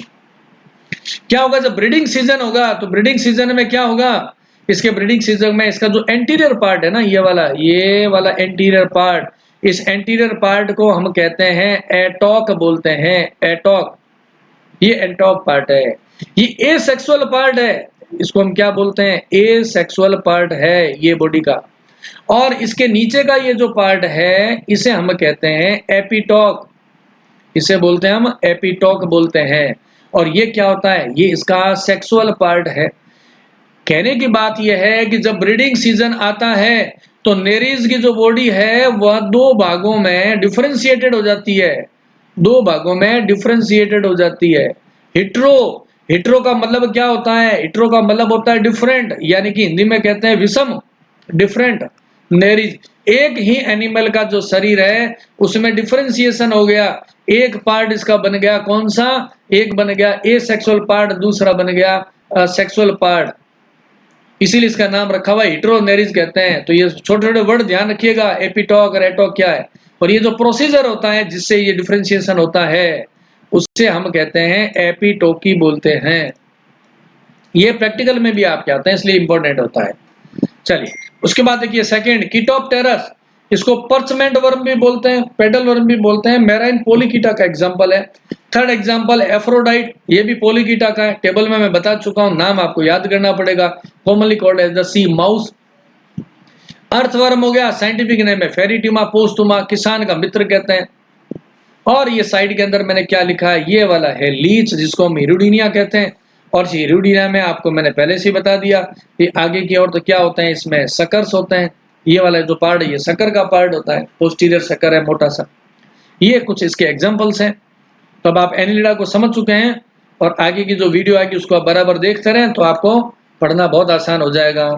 क्या होगा, जब ब्रीडिंग सीजन होगा तो ब्रीडिंग सीजन में क्या होगा, इसके ब्रीडिंग सीजन में इसका जो एंटीरियर पार्ट है ना, ये वाला एंटीरियर पार्ट, इस एंटीरियर पार्ट को हम कहते हैं एटॉक बोलते हैं, एटॉक। ये एंटॉक पार्ट है, ये एसेक्सुअल पार्ट है, इसको हम क्या बोलते हैं, एसेक्सुअल पार्ट है ये बॉडी का। और इसके नीचे का ये जो पार्ट है इसे हम कहते हैं एपिटॉक, इसे बोलते हैं हम एपिटॉक बोलते हैं। और ये क्या होता है, ये इसका सेक्सुअल पार्ट है। कहने की बात यह है कि जब ब्रीडिंग सीजन आता है तो नेरीज की जो बॉडी है वह दो भागों में डिफरेंशिएटेड हो जाती है, दो भागों में डिफरेंशिएटेड हो जाती है। हिट्रो, हिट्रो का मतलब क्या होता है, हिट्रो का मतलब होता है डिफरेंट, यानी कि हिंदी में कहते हैं विषम, डिफरेंट। नेरीज, एक ही एनिमल का जो शरीर है उसमें डिफरेंशिएशन हो गया, एक पार्ट इसका बन गया कौन सा, एक बन गया एसेक्सुअल पार्ट, दूसरा बन गया सेक्सुअल पार्ट, इसीलिए इसका नाम रखा हुआ हिट्रोनेरीज कहते हैं। तो ये छोटे छोटे वर्ड ध्यान रखिएगा, एपिटॉक और एटॉक क्या है। और ये जो प्रोसीजर होता है जिससे ये डिफरेंशिएशन होता है उससे हम कहते हैं एपिटोकी बोलते हैं। ये प्रैक्टिकल में भी आपके आते हैं इसलिए इंपॉर्टेंट होता है। चलिए उसके बाद देखिए सेकंड, कीटोप्टेरस, इसको पर्चमेंट वर्म भी बोलते हैं, पेडल वर्म भी बोलते हैं, मैराइन पोलीकीटा का एग्जांपल है। थर्ड एग्जांपल एफ्रोडाइट, ये भी पोलीकीटा का है, टेबल में मैं बता चुका हूं, नाम आपको याद करना पड़ेगा, commonly called as the sea mouse. Earthworm हो गया, साइंटिफिक नेम है फेरिटीमा पोस्थुमा, किसान का मित्र कहते हैं। और ये साइड के अंदर मैंने क्या लिखा है, ये वाला है लीच, जिसको हम हिरुडीनिया कहते हैं। और हिरुडीनिया में आपको मैंने पहले से बता दिया कि आगे की ओर तो क्या होते हैं, इसमें सकर्स होते हैं। ये वाला जो पार्ट है ये सकर का पार्ट होता है, पोस्टीरियर सकर है मोटा सा। ये कुछ इसके एग्जांपल्स हैं। तो अब आप एनिलिडा को समझ चुके हैं और आगे की जो वीडियो आएगी उसको आप बराबर देखते रहें तो आपको पढ़ना बहुत आसान हो जाएगा।